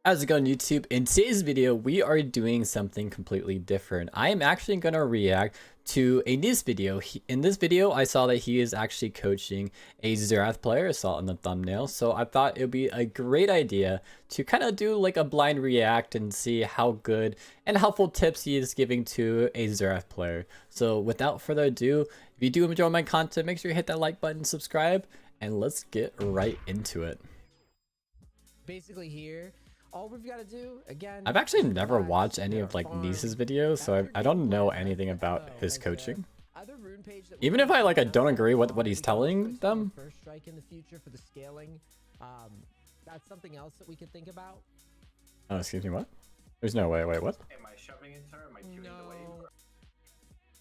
How's it going, YouTube? In today's video, we are doing something completely different. I am actually going to react to a Neace video. In this video, I saw that he is actually coaching a Xerath player. I saw it in the thumbnail. So I thought it would be a great idea to kind of do like a blind react and see how good and helpful tips he is giving to a Xerath player. So without further ado, if you do enjoy my content, make sure you hit that like button, subscribe, and let's get right into it. Basically here, all we've got to do again. I've actually never watched any of like Neace's videos, so I don't know anything about his coaching. Even if I don't agree with what he's telling them. First strike in the future for the scaling. That's something else that we could think about. Oh, excuse me, what? There's no way. Wait, what? Am I shoving into her? Am I queuing the wave?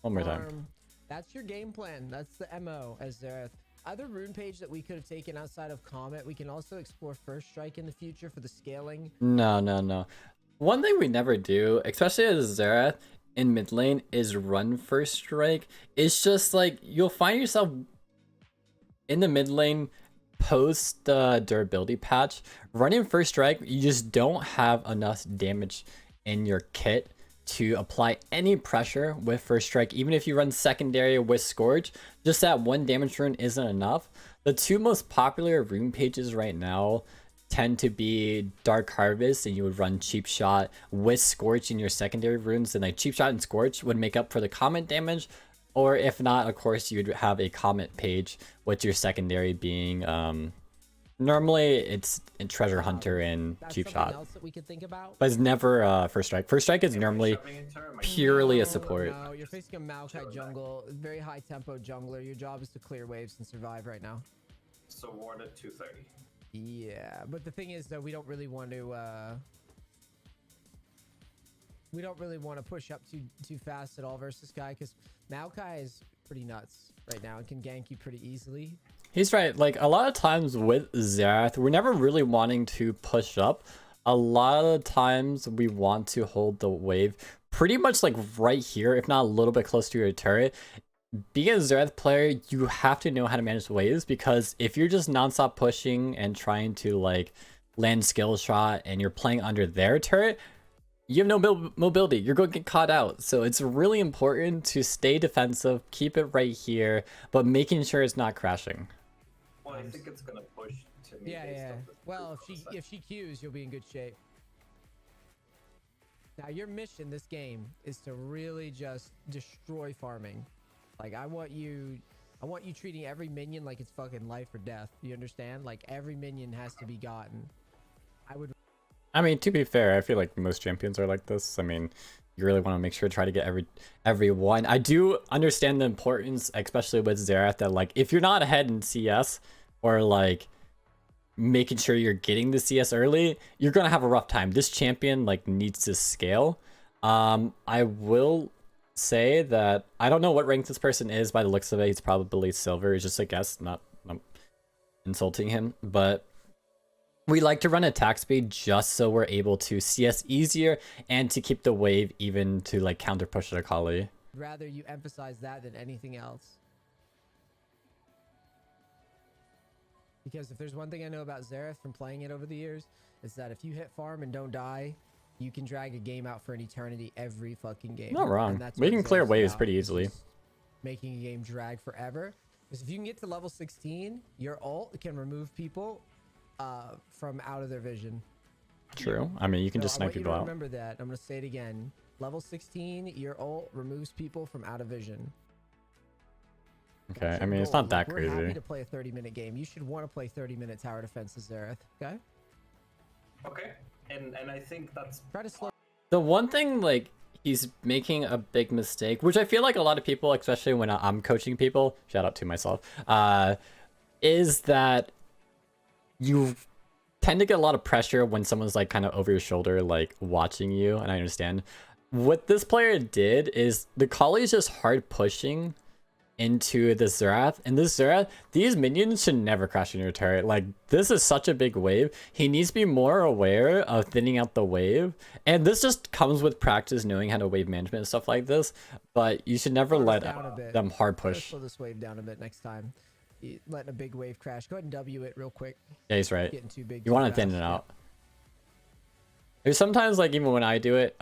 One more time. That's your game plan. That's the MO as Xerath. Other rune page that we could have taken outside of Comet, we can also explore first strike in the future for the scaling. No. One thing we never do, especially as Xerath in mid lane, is run first strike. It's just like you'll find yourself in the mid lane post the durability patch running first strike. You just don't have enough damage in your kit to apply any pressure with first strike. Even if you run secondary with Scourge, just that one damage rune isn't enough. The two most popular rune pages right now tend to be Dark Harvest, and you would run Cheap Shot with Scorch in your secondary runes, and like Cheap Shot and Scorch would make up for the Comet damage, or if not, of course, you'd have a Comet page with your secondary being normally it's in Treasure Hunter and Cheap Shot, else that we could think about. but it's never first strike. First strike is normally purely a support. No, you're facing a Maokai jungle, very high tempo jungler. Your job is to clear waves and survive right now. So warded 230. Yeah, but the thing is though, we don't really want to push up too fast at all versus Guy, because Maokai is pretty nuts right now and can gank you pretty easily. He's right. Like a lot of times with Xerath, we're never really wanting to push up. A lot of times we want to hold the wave pretty much like right here, if not a little bit close to your turret. Being a Xerath player, you have to know how to manage waves, because if you're just nonstop pushing and trying to like land skill shot and you're playing under their turret, you have no mobility. You're going to get caught out. So it's really important to stay defensive, keep it right here, but making sure it's not crashing. Well, I think it's gonna push to me. Yeah. Well, if she queues, you'll be in good shape. Now your mission this game is to really just destroy farming. Like I want you treating every minion like it's fucking life or death. You understand? Like every minion has to be gotten. I mean, to be fair, I feel like most champions are like this. I mean, you really want to make sure to try to get every one. I do understand the importance, especially with Xerath, that like if you're not ahead in CS or like making sure you're getting the CS early, you're gonna have a rough time. This champion like needs to scale. I will say that I don't know what rank this person is. By the looks of it, he's probably silver. It's just a guess, not insulting him, but we like to run attack speed just so we're able to CS easier and to keep the wave even to like counter push the Akali. Rather you emphasize that than anything else. Because if there's one thing I know about Xerath from playing it over the years, it's that if you hit farm and don't die, you can drag a game out for an eternity every fucking game. Not wrong. We can clear waves pretty easily. Making a game drag forever. Because if you can get to level 16, your ult can remove people from out of their vision. True. I mean, you can just snipe people out. Remember that. I'm gonna say it again. Level 16, your ult removes people from out of vision. Okay, I mean, it's not that crazy. We're happy to play a 30-minute game. You should want to play 30-minute tower defense as Xerath. Okay, and I think that's try to slow. The one thing like he's making a big mistake, which I feel like a lot of people, especially when I'm coaching people, shout out to myself, is that you tend to get a lot of pressure when someone's like kind of over your shoulder, like watching you. And I understand what this player did is the Kali is just hard pushing into the Xerath, and this Xerath, these minions should never crash in your turret. Like this is such a big wave. He needs to be more aware of thinning out the wave, and this just comes with practice, knowing how to wave management and stuff like this. But you should never let them hard push. Slow this wave down a bit next time. Letting a big wave crash. Go ahead and W it real quick. Yeah, he's right. Getting too big. You want to thin it out. There's sometimes, like, even when I do it,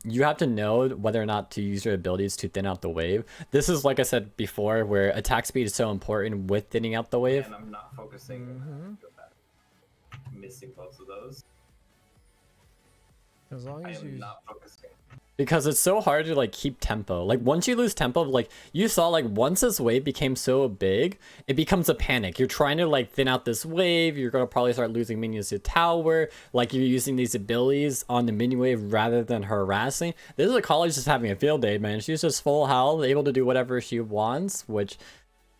you have to know whether or not to use your abilities to thin out the wave. This is, like I said before, where attack speed is so important with thinning out the wave. And I'm not focusing. Missing both of those. As long I as am you not focusing. Because it's so hard to, like, keep tempo. Like, once you lose tempo, like, you saw, like, once this wave became so big, it becomes a panic. You're trying to, like, thin out this wave. You're going to probably start losing minions to tower. Like, you're using these abilities on the minion wave rather than harassing. This is a college just having a field day, man. She's just full health, able to do whatever she wants, which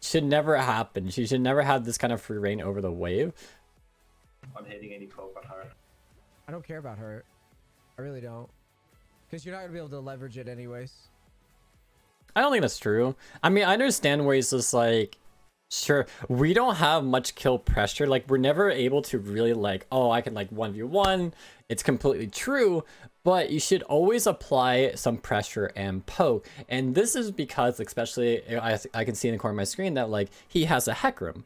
should never happen. She should never have this kind of free reign over the wave. I'm hitting any poke on her. I don't care about her. I really don't. Because you're not going to be able to leverage it anyways. I don't think that's true. I mean, I understand where he's just like, sure, we don't have much kill pressure. Like, we're never able to really, like, oh, I can, like, 1v1. It's completely true. But you should always apply some pressure and poke. And this is because, especially, I can see in the corner of my screen that, like, he has a Hecarim.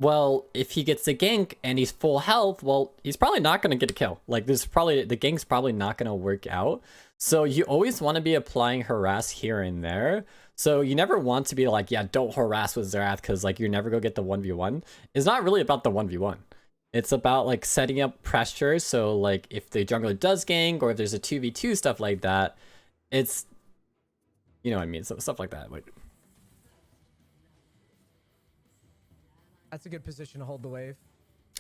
Well, if he gets a gank and he's full health, well, he's probably not going to get a kill. Like, the gank's probably not going to work out. So you always want to be applying harass here and there. So you never want to be like, yeah, don't harass with Xerath because, like, you're never going to get the 1v1. It's not really about the 1v1. It's about, like, setting up pressure. So, like, if the jungler does gank or if there's a 2v2, stuff like that, it's, you know what I mean? So, stuff like that. Like, That's a good position to hold the wave.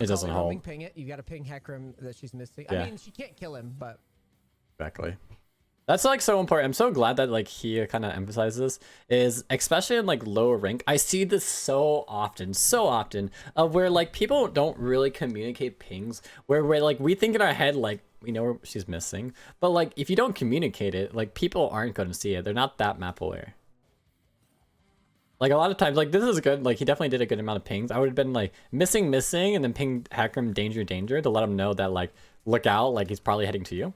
it doesn't hold. Ping it. You got to ping Hecarim that she's missing. Yeah. I mean, she can't kill him, but Exactly. That's, like, so important. I'm so glad that, like, he kind of emphasizes this, is especially in, like, lower rank. I see this so often, where, like, people don't really communicate pings, where like, we think in our head, like, we know she's missing, but, like, if you don't communicate it, like, people aren't going to see it. They're not that map aware. Like, a lot of times, like, this is good. Like, he definitely did a good amount of pings. I would have been, like, missing, and then ping Hecarim danger to let him know that, like, look out, like, he's probably heading to you.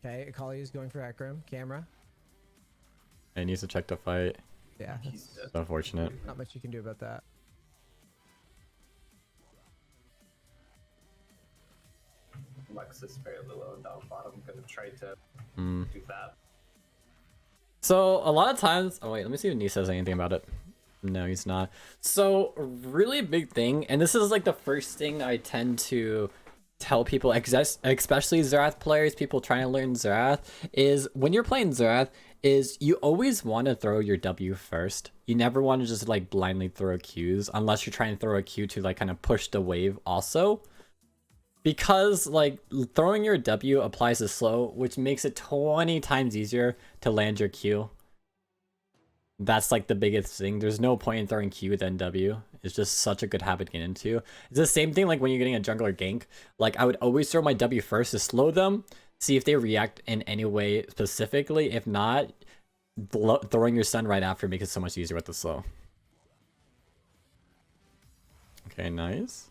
okay. Akali is going for Hecarim. Camera. And he needs to check the fight. Yeah. He's It's unfortunate. Not much you can do about that. Lux is fairly low down bottom. I'm gonna try to do that. So, a lot of times... Oh, wait, let me see if Neace says anything about it. No, he's not. So, really big thing, and this is, like, the first thing I tend to tell people, especially Xerath players, people trying to learn Xerath, is when you're playing Xerath, is you always want to throw your W first. You never want to just, like, blindly throw Qs, unless you're trying to throw a Q to, like, kind of push the wave also. Because, like, throwing your W applies a slow, which makes it 20 times easier to land your Q. That's, like, the biggest thing. There's no point in throwing Q than W. It's just such a good habit to get into. It's the same thing, like, when you're getting a jungler gank. Like, I would always throw my W first to slow them, see if they react in any way specifically. If not, throwing your stun right after makes it so much easier with the slow. Okay, nice.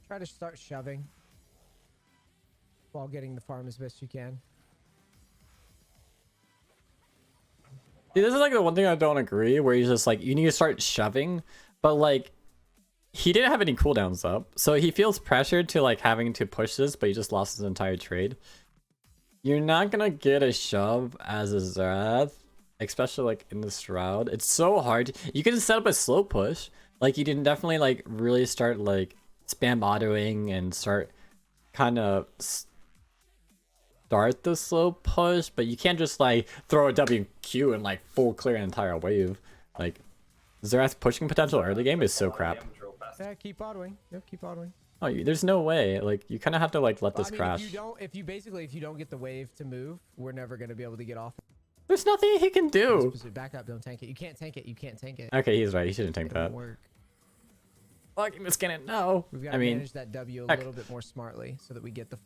Try to start shoving while getting the farm as best you can. See, this is, like, the one thing I don't agree, where he's just like, you need to start shoving, but, like, he didn't have any cooldowns up, so he feels pressured to, like, having to push this, but he just lost his entire trade. You're not gonna get a shove as a Xerath, especially, like, in the Shroud. It's so hard. You can set up a slow push. Like, you can definitely, like, really start, like, spam autoing and start kind of start the slow push, but you can't just, like, throw a WQ and, like, full clear an entire wave. Like, Xerath's pushing potential early game is so crap. Yeah, keep autoing. Yep, keep autoing. Oh, there's no way. Like, you kind of have to, like, let this crash. If you don't get the wave to move, we're never gonna be able to get off. There's nothing he can do. Back up, don't tank it. You can't tank it. You can't tank it. Okay, he's right. He shouldn't tank that. Work. Fucking miscannon. No. We've got to manage that W a little bit more smartly so that we get the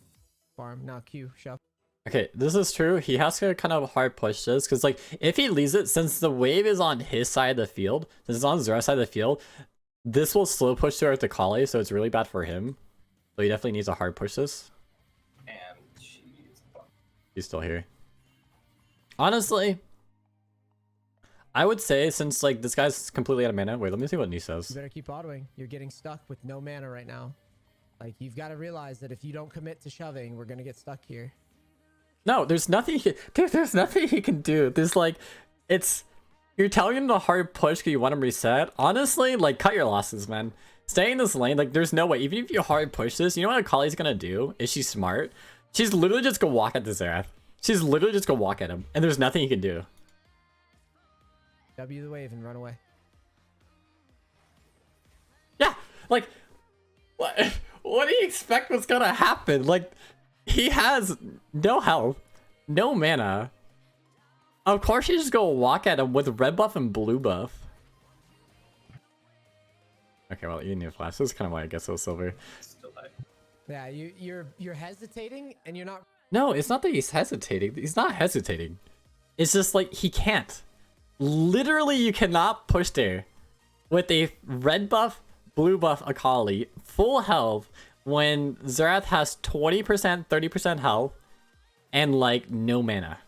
farm. Now Q, shove. Okay, this is true. He has to kind of hard push this, because, like, if he leaves it, since the wave is on his side of the field, since it's on Xerath's side of the field, this will slow push to Kali, so it's really bad for him. So he definitely needs to hard push this. And He's still here. Honestly, I would say, since, like, this guy's completely out of mana. Wait, let me see what Neace says. You better keep autoing. You're getting stuck with no mana right now. Like, you've got to realize that if you don't commit to shoving, we're gonna get stuck here. No, there's nothing dude, there's nothing he can do. There's like, you're telling him to hard push because you want him reset. Honestly, like, cut your losses, man. Stay in this lane, like, there's no way. Even if you hard push this, you know what Akali's gonna do? Is she smart? She's literally just gonna walk at the Xerath. She's literally just gonna walk at him, and there's nothing he can do. W the wave and run away. Yeah, like, what do you expect was gonna happen? Like, he has no health, no mana. Of course she's just gonna walk at him with red buff and blue buff. Okay, well, you need a flash. This is kind of why I guess it was silver. Still die. Yeah, you're hesitating and you're not. No, it's not that he's hesitating. He's not hesitating. It's just like he can't. Literally, you cannot push there with a red buff, blue buff Akali, full health, when Xerath has 20%, 30% health, and like no mana.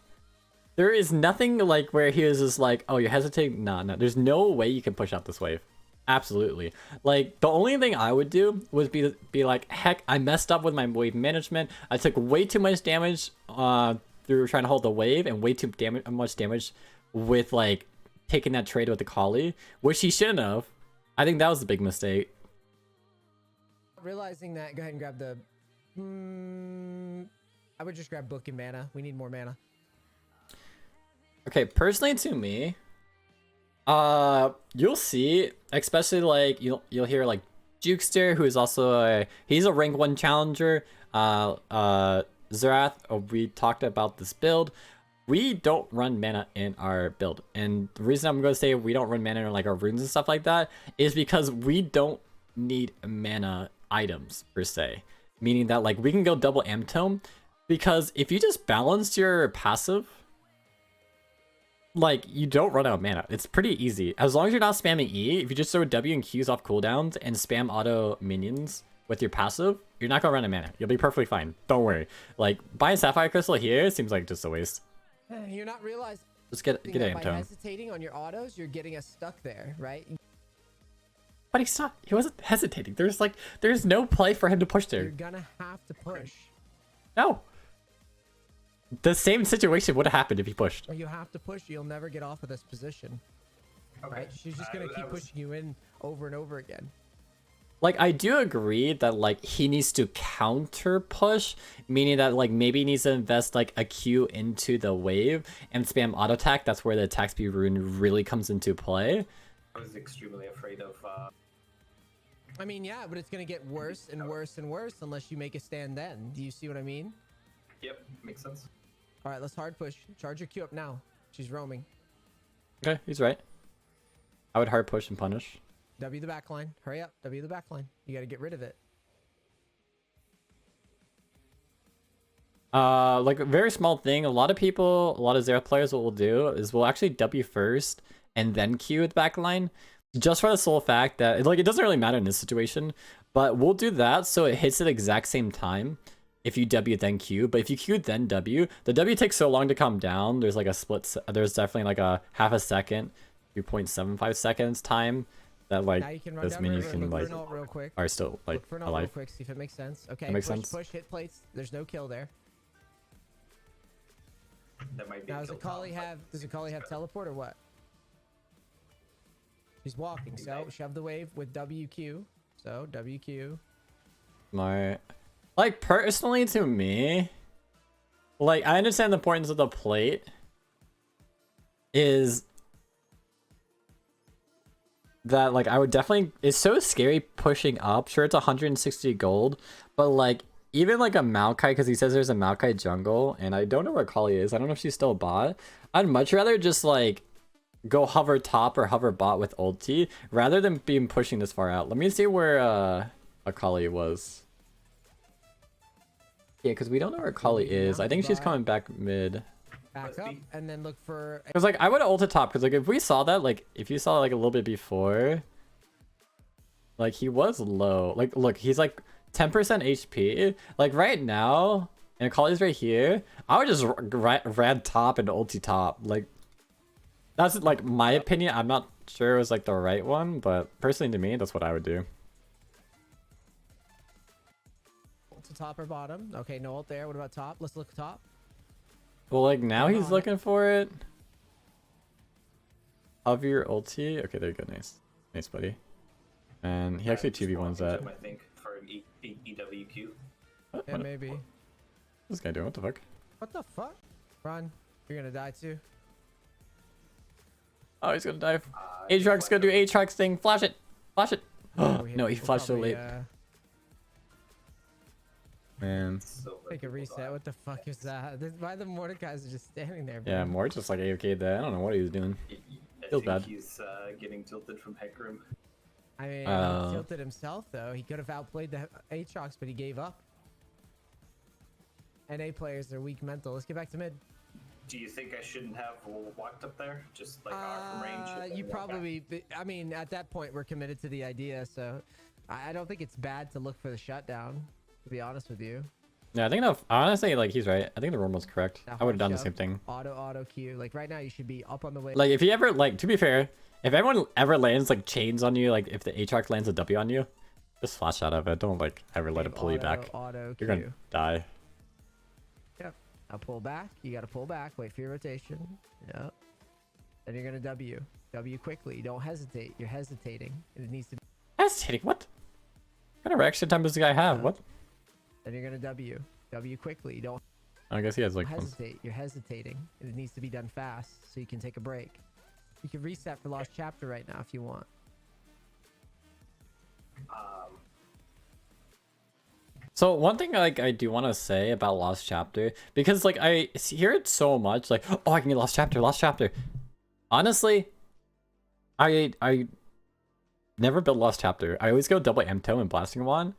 There is nothing like where he is just like, oh, you're hesitating? No, no. There's no way you can push out this wave. Absolutely. Like, the only thing I would do would be like, heck, I messed up with my wave management. I took way too much damage through trying to hold the wave, and way too much damage with like taking that trade with the Kali, which he shouldn't have. I think that was a big mistake. Realizing that, go ahead and grab the. I would just grab book and mana. We need more mana. Okay, personally to me, you'll see, especially like you'll hear like Jukester, who is also he's a rank 1 challenger. Xerath, we talked about this build. We don't run mana in our build, and the reason I'm gonna say we don't run mana in like our runes and stuff like that is because we don't need mana items per se, meaning that like we can go double Amtome, because if you just balance your passive, like, you don't run out of mana. It's pretty easy. As long as you're not spamming E, if you just throw W and Qs off cooldowns and spam auto minions with your passive, you're not gonna run out of mana. You'll be perfectly fine. Don't worry. Like, buying Sapphire Crystal here seems like just a waste. You're not realizing. Just get By Amtome. hesitating on your autos, you're getting us stuck there, right? But he's not. He wasn't hesitating. There's no play for him to push You're there. gonna have to push. No. The same situation would have happened if he pushed. Or you have to push. You'll never get off of this position. Okay. Right? She's just gonna keep pushing you in over and over again. Like, I do agree that like he needs to counter push, meaning that like maybe he needs to invest like a Q into the wave and spam auto attack. That's where the attack speed rune really comes into play. I was extremely afraid of. I mean, yeah, but it's gonna get worse and worse and worse unless you make a stand then. Do you see what I mean? Yep, makes sense. All right, let's hard push. Charge your Q up now. She's roaming. Okay, he's right. I would hard push and punish. W the backline. Hurry up. W the backline. You got to get rid of it. Like a very small thing. A lot of Xerath players, what we'll do is we'll actually W first and then Q with backline, just for the sole fact that like it doesn't really matter in this situation, but we'll do that so it hits at the exact same time. If you W then Q, but if you Q then W, the W takes so long to come down. There's like a split. There's definitely like a half a second, 2.75 seconds time that like those minions can like real quick. are still like Look for real alive. quick. See if it makes sense. Okay. That makes push, sense. Push. Hit plates. There's no kill there. That might be. Now a does kill Akali count, have? but- Does Akali have teleport or what? She's walking. So shove the wave with WQ. So WQ. Smart. Like, personally to me, like, I understand the importance of the plate is that, like, I would definitely, it's so scary pushing up. Sure, it's 160 gold, but like, even like a Maokai, because he says there's a Maokai jungle, and I don't know where Kali is. I don't know if she's still bot. I'd much rather just like go hover top or hover bot with ulti rather than being pushing this far out. Let me see where Akali was. Yeah, because we don't know where Kali is. I think she's coming back mid. Back up and then look for. Because like I would have ulted top, because like if we saw that, like if you saw like a little bit before, like he was low. Like look, he's like 10% HP. Like right now, and Akali's right here. I would just rad top and ulti top. Like that's like my opinion. I'm not sure it was like the right one, but personally to me, that's what I would do. to top or bottom. Okay, no ult there. What about top? Let's look top. Well, like now Come he's on. looking for it. Of your ulti. Okay, there you go. Nice. Nice, buddy. And he actually 2v1s that. I think for an EWQ. What? Yeah, maybe. What's this guy doing? What the fuck? What the fuck? Run. You're gonna die too. Oh, he's gonna dive. Aatrox's gonna do Aatrox thing. Flash it. Flash it. Oh, No, he flashed so late. Uh, Man. take a reset. What the fuck is that? Why the Mordecai's are just standing there, bro? Yeah, more just like AFK'd that. I don't know what he was doing. I Feels think bad. he's getting tilted from Heck Room. I mean, he tilted himself though. He could have outplayed the Aatrox, but he gave up. NA players are weak mental. Let's get back to mid. Do you think I shouldn't have walked up there? Just like from range? and then You walk probably. I mean, at that point, we're committed to the idea, so I don't think it's bad to look for the shutdown. To be honest with you. Yeah, I think no. Honestly, like he's right. I think the room was correct. Now I would have done the shove, same thing. Auto queue. Like right now, you should be up on the way. Like if you ever like, to be fair, if everyone ever lands like chains on you, like if the Aatrox lands a W on you, just flash out of it. Don't like ever let it pull you back. Auto You're queue. gonna die. Yep. Now pull back. You gotta pull back. Wait for your rotation. Yep. Then you're gonna W. W quickly. Don't hesitate. You're hesitating. It needs to be. Hesitating? What? What kind of reaction time does the guy have? What? Then you're gonna W. W quickly. Don't I guess he has like. hesitate. You're hesitating. It needs to be done fast so you can take a break. You can reset for lost chapter right now if you want. So one thing like I do want to say about Lost Chapter, because like I hear it so much, like, oh, I can get Lost Chapter, Lost Chapter. Honestly, I never built Lost Chapter. I always go double Amto and Blasting Wand.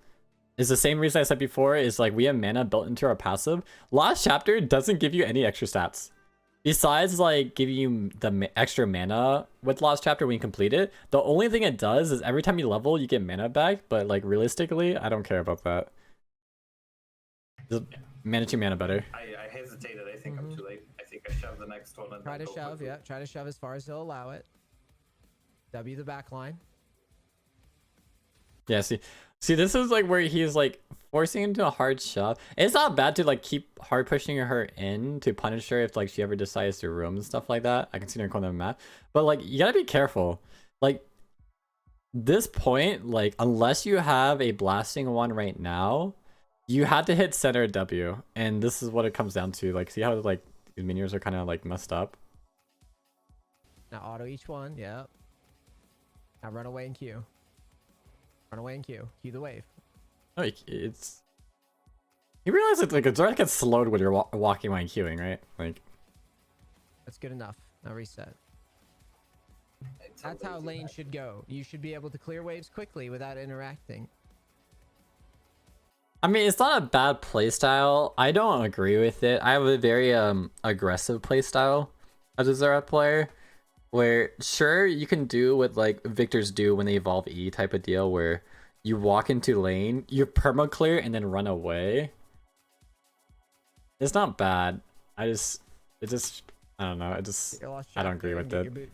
Is the same reason I said before, is like we have mana built into our passive. Lost Chapter doesn't give you any extra stats. Besides like giving you the extra mana with Lost Chapter when you complete it, the only thing it does is every time you level, you get mana back, but like realistically, I don't care about that. Just manage your mana better. I hesitated. I think I'm too late. I think I shoved the next one. And Try then to go shove. quickly. Yeah. Try to shove as far as they'll allow it. W the back line. Yeah, see, this is like where he's like forcing into a hard shove. It's not bad to like keep hard pushing her in to punish her if like she ever decides to roam and stuff like that. I can see her in the corner of the map, but like you gotta be careful. Like this point, like unless you have a blasting one right now, you had to hit center W, and this is what it comes down to. Like, see how like these minions are kind of like messed up. Now auto each one. Yep. Now run away and Q. Run away and Q. Q the wave. Like it's. You realize that like Xerath gets slowed when you're walking while queuing, right? Like. That's good enough. Now reset. It's a That's how lazy lane match. should go. You should be able to clear waves quickly without interacting. I mean, it's not a bad playstyle. I don't agree with it. I have a very aggressive playstyle as a Xerath player, where sure you can do what like Victors do when they evolve E type of deal, where you walk into lane, you perma clear, and then run away. It's not bad. I don't know. I don't agree with it.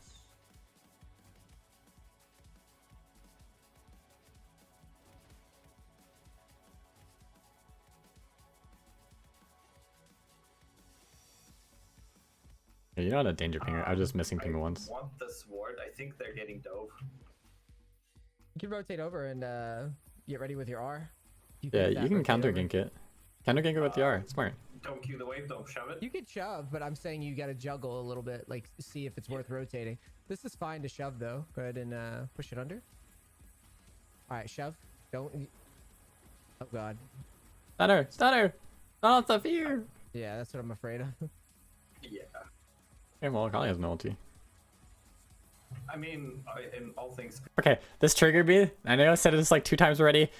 Yeah, you're not a danger pinger. I was just missing ping once. I want the sword. I think they're getting dove. You can rotate over and get ready with your R. Yeah, you can counter gank it. Counter gank it with the R. Smart. Don't cue the wave. Don't shove it. You could shove, but I'm saying you got to juggle a little bit, like see if it's worth rotating. This is fine to shove though. Go ahead and push it under. All right, shove. Don't. Oh god. Stunner! Stunner! Not the fear! Yeah, that's what I'm afraid of. Yeah. Okay, well, Kali has no ulti. I mean, in all things. Okay, this triggered me. I know I said this like 2 times already.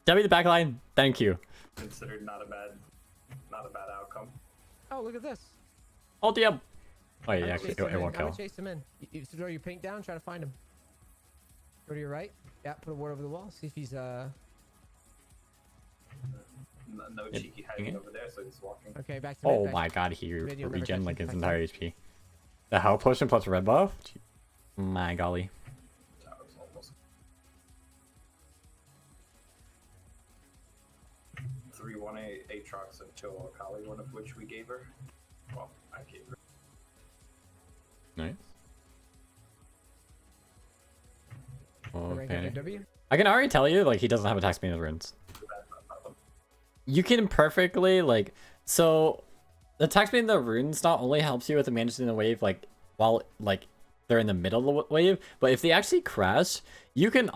W the backline. Thank you. Considered not a bad outcome. Oh, look at this. Ulti up. Oh I yeah, would actually, chase him it in. won't I would kill. chase him in. You throw your pink down, try to find him. Go to your right. Yeah, put a ward over the wall. See if he's No cheeky hiding over there, so he's walking. okay. Back to mid. Oh back my god, he Mid, you'll never regen catch like him. his Back to entire HP. The health potion plus red buff? My golly. Tower's almost. 3 one Aatrox and two Akali, one of which we gave her. Well, I gave her. Nice. Rank Okay. W. I can already tell you, like, he doesn't have attack speed of runes. You can perfectly, like, so the attack speed of the runes not only helps you with managing the wave, like, while, like, they're in the middle of the wave, but if they actually crash, you can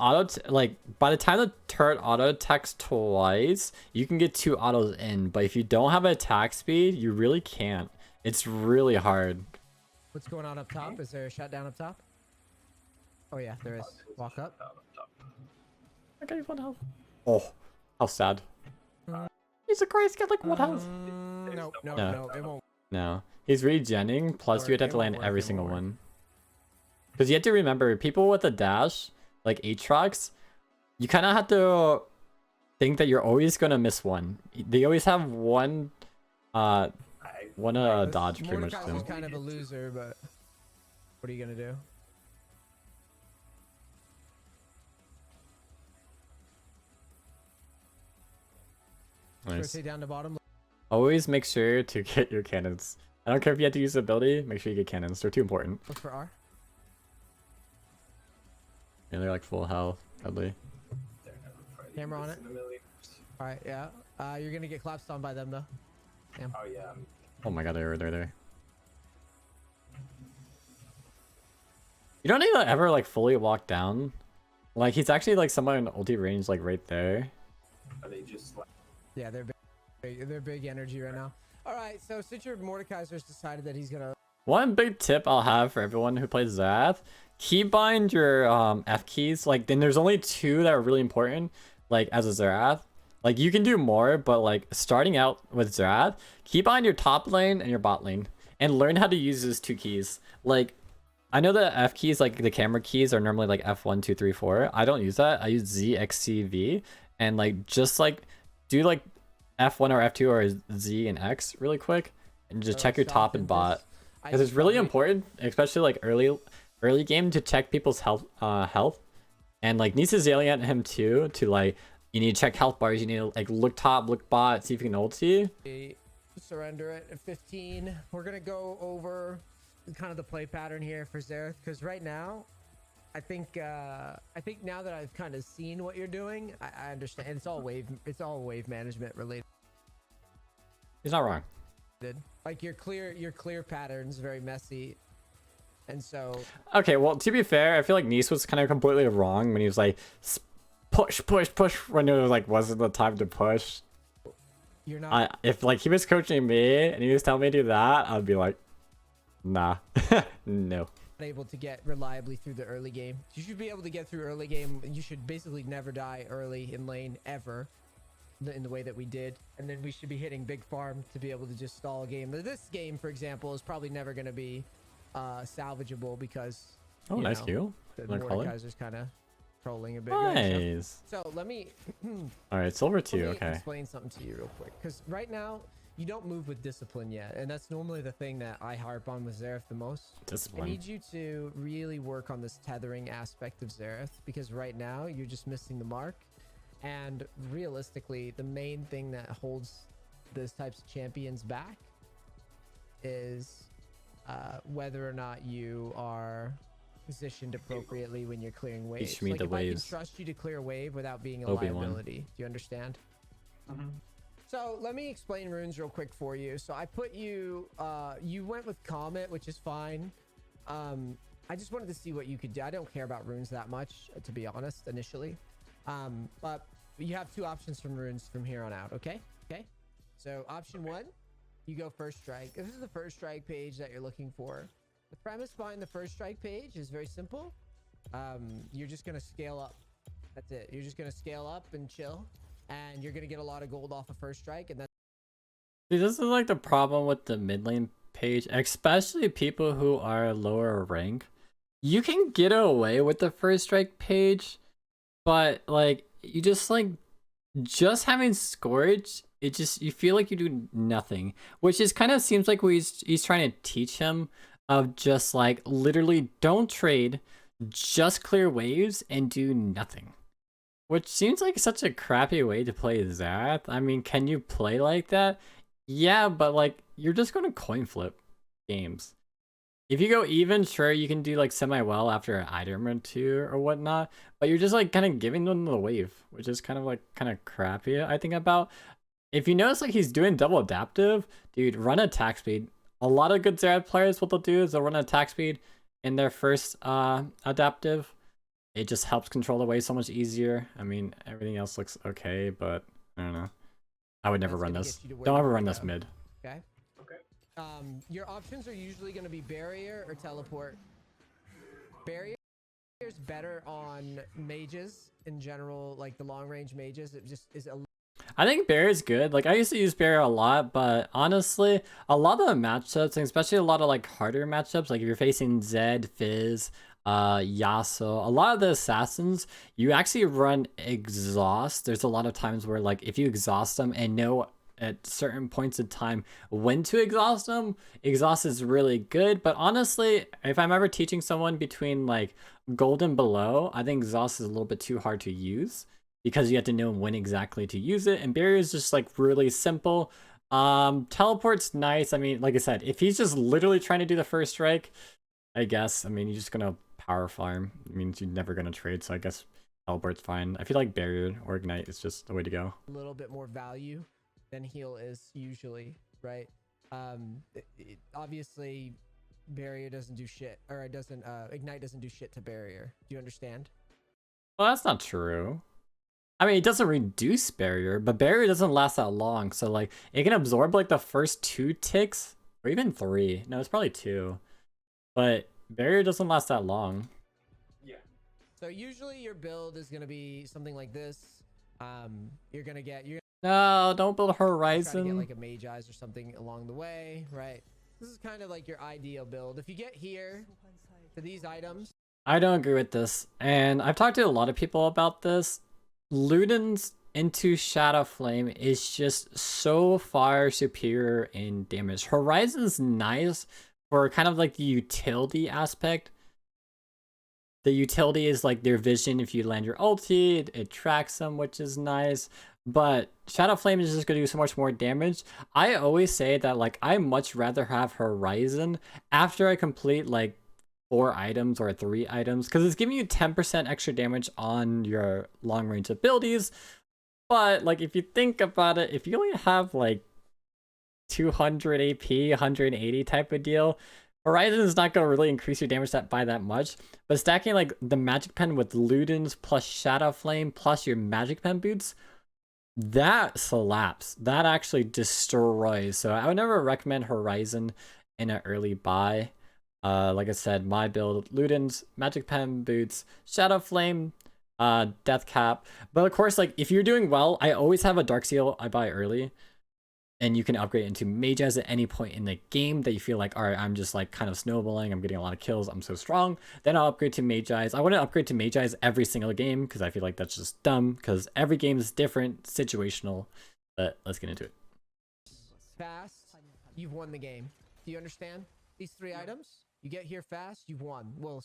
like, by the time the turret auto attacks twice, you can get 2 autos in, but if you don't have attack speed, you really can't. It's really hard. What's going on up top? Is there a shutdown up top? Oh yeah, there is. Walk up. Okay, 1 health. Oh, how sad. Jesus Christ, got like 1 health. No, it won't. No, he's regenning, plus you would have to land every single one. Because you have to remember, people with a dash, like Aatrox, you kind of have to think that you're always going to miss one. They always have one dodge pretty much. Mordekaiser's kind of a loser, but what are you going to do? Nice. Rotate down to bottom. Always make sure to get your cannons. I don't care if you have to use the ability, make sure you get cannons. They're too important. Look for R. Yeah, they're like full health, probably. Camera on it. Alright, yeah. You're gonna get clap stunned by them though. Damn. Oh yeah. Oh my god, they're there. You don't need to ever like fully walk down. Like he's actually like somewhere in ulti range, like right there. Are they just like... Yeah, they're big energy right now. Alright, so since your Mordekaiser's decided that he's gonna... One big tip I'll have for everyone who plays Xerath, keybind your F keys. Like, then there's only 2 that are really important, like as a Xerath. Like you can do more, but like starting out with Xerath, keybind your top lane and your bot lane and learn how to use those 2 keys. Like, I know the F keys, like the camera keys, are normally like F1, 2, 3, 4. I don't use that. I use Z, X, C, V, and like just like do like F1 or F2 or Z and X really quick, and just check your top and bot, because it's really important, especially like early game, to check people's health and like Neace is yelling at him too to like, you need to check health bars, you need to like look top, look bot, see if you can ulti. Surrender it at 15. We're gonna go over kind of the play pattern here for Xerath, because right now I think now that I've kind of seen what you're doing, I understand. It's all wave management related. He's not wrong. Like your clear patterns very messy, and so okay, well, to be fair, I feel like Neace was kind of completely wrong when he was like push when it was like wasn't the time to push. You're not. If like he was coaching me and he was telling me to do that, I'd be like, nah. No. Able to get reliably through the early game. You should be able to get through early game. You should basically never die early in lane ever, in the way that we did, and then we should be hitting big farm to be able to just stall a game. This game, for example, is probably never going to be salvageable because nice kill. The Mordekaiser's kind of trolling a bit. Nice. So let me all right, silver 2. let me okay, explain something to you real quick, because right now you don't move with discipline yet, and that's normally the thing that I harp on with Xerath the most. Discipline. I need you to really work on this tethering aspect of Xerath, because right now you're just missing the mark. And realistically, the main thing that holds those types of champions back is whether or not you are positioned appropriately when you're clearing waves. Teach me the if waves. I can trust you to clear a wave without being a Obi-Wan. liability. Do you understand? So let me explain runes real quick for you. So I put you, you went with Comet, which is fine. I just wanted to see what you could do. I don't care about runes that much, to be honest, initially. But you have 2 options from runes from here on out. Okay. So option 1, you go first strike. This is the first strike page that you're looking for. The premise behind the first strike page is very simple. You're just going to scale up. That's it. You're just going to scale up and chill, and you're going to get a lot of gold off of first strike. And then see, this is like the problem with the mid lane page, especially people who are lower rank. You can get away with the first strike page, but like you just having Scourge, it just, you feel like you do nothing, which is kind of seems like what he's trying to teach him, of just like literally don't trade, just clear waves and do nothing, which seems like such a crappy way to play Xerath. I mean, can you play like that? Yeah, but like you're just going to coin flip games. If you go even, sure, you can do like semi-well after an item or two or whatnot, but you're just like kind of giving them the wave, which is kind of like kind of crappy, I think about. If you notice like he's doing double adaptive, dude, run attack speed. A lot of good Xerath players, what they'll do is they'll run attack speed in their first adaptive. It just helps control the wave so much easier. I mean, everything else looks okay, but I don't know. I would never run this. Don't ever run this mid. Okay. Your options are usually going to be barrier or teleport. Barrier is better on mages in general, like the long range mages. It just is a. I think barrier is good. Like I used to use barrier a lot, but honestly, a lot of the matchups, and especially a lot of like harder matchups, like if you're facing Zed, Fizz, Yasuo, a lot of the assassins, you actually run exhaust. There's a lot of times where like if you exhaust them and know at certain points of time when to exhaust them, exhaust is really good. But honestly, if I'm ever teaching someone between like gold and below, I think exhaust is a little bit too hard to use because you have to know when exactly to use it, and barrier is just like really simple. Teleport's nice. I mean, like I said, if he's just literally trying to do the first strike, I guess, I mean, you're just gonna power farm. It means you're never gonna trade, so I guess teleport's fine. I feel like barrier or ignite is just the way to go. A little bit more value than heal is usually, right? Obviously barrier doesn't do shit, or it doesn't ignite doesn't do shit to barrier. Do you understand? Well, that's not true. I mean, it doesn't reduce barrier, but barrier doesn't last that long, so like it can absorb like the first 2 ticks or even 3. No, it's probably 2, but barrier doesn't last that long. Yeah. So usually your build is gonna be something like this. You're gonna No, don't build try to Horizon. get like a mage eyes or something along the way, right? This is kind of like your ideal build. If you get here to these items, I don't agree with this, and I've talked to a lot of people about this. Luden's into Shadow Flame is just so far superior in damage. Horizon's nice for kind of like the utility aspect. The utility is like their vision. If you land your ulti, it tracks them, which is nice. But Shadow Flame is just going to do so much more damage. I always say that like I much rather have Horizon after I complete like 4 items or 3 items, because it's giving you 10% extra damage on your long range abilities. But like if you think about it, if you only have like 200 AP, 180 type of deal, Horizon is not going to really increase your damage by that much. But stacking like the Magic Pen with Ludens plus Shadow Flame plus your Magic Pen boots, that slaps. That actually destroys. So I would never recommend Horizon in an early buy. Like I said, my build, Ludens, Magic Pen boots, Shadow Flame, Death Cap. But of course, like if you're doing well, I always have a Dark Seal I buy early. And you can upgrade into Mage Eyes at any point in the game that you feel like, all right, I'm just like kind of snowballing, I'm getting a lot of kills, I'm so strong. Then I'll upgrade to Mage Eyes. I wouldn't upgrade to Mage Eyes every single game because I feel like that's just dumb, because every game is different, situational. But let's get into it. fast, you've won the game. Do you understand? These 3 items, you get here fast, you've won. Well,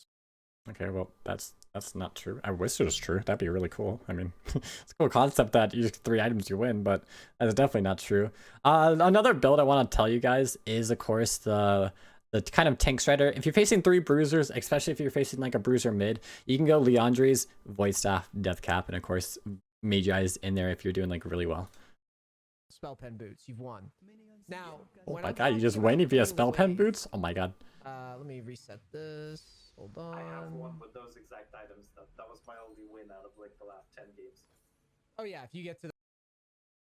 Okay, well, that's not true. I wish it was true. That'd be really cool. I mean, it's a cool concept that you just 3 items you win, but that's definitely not true. Another build I want to tell you guys is, of course, the kind of tank strider. If you're facing 3 bruisers, especially if you're facing like a bruiser mid, you can go Leandre's, Void Staff, Death Cap, and of course, Mage Eyes in there if you're doing like really well. Spell pen boots, you've won. Now, Oh my god, you just win via spell pen boots? Oh my god. Let me reset this. Hold on. I have one with those exact items. That was my only win out of like the last 10 games. Oh yeah, if you get to the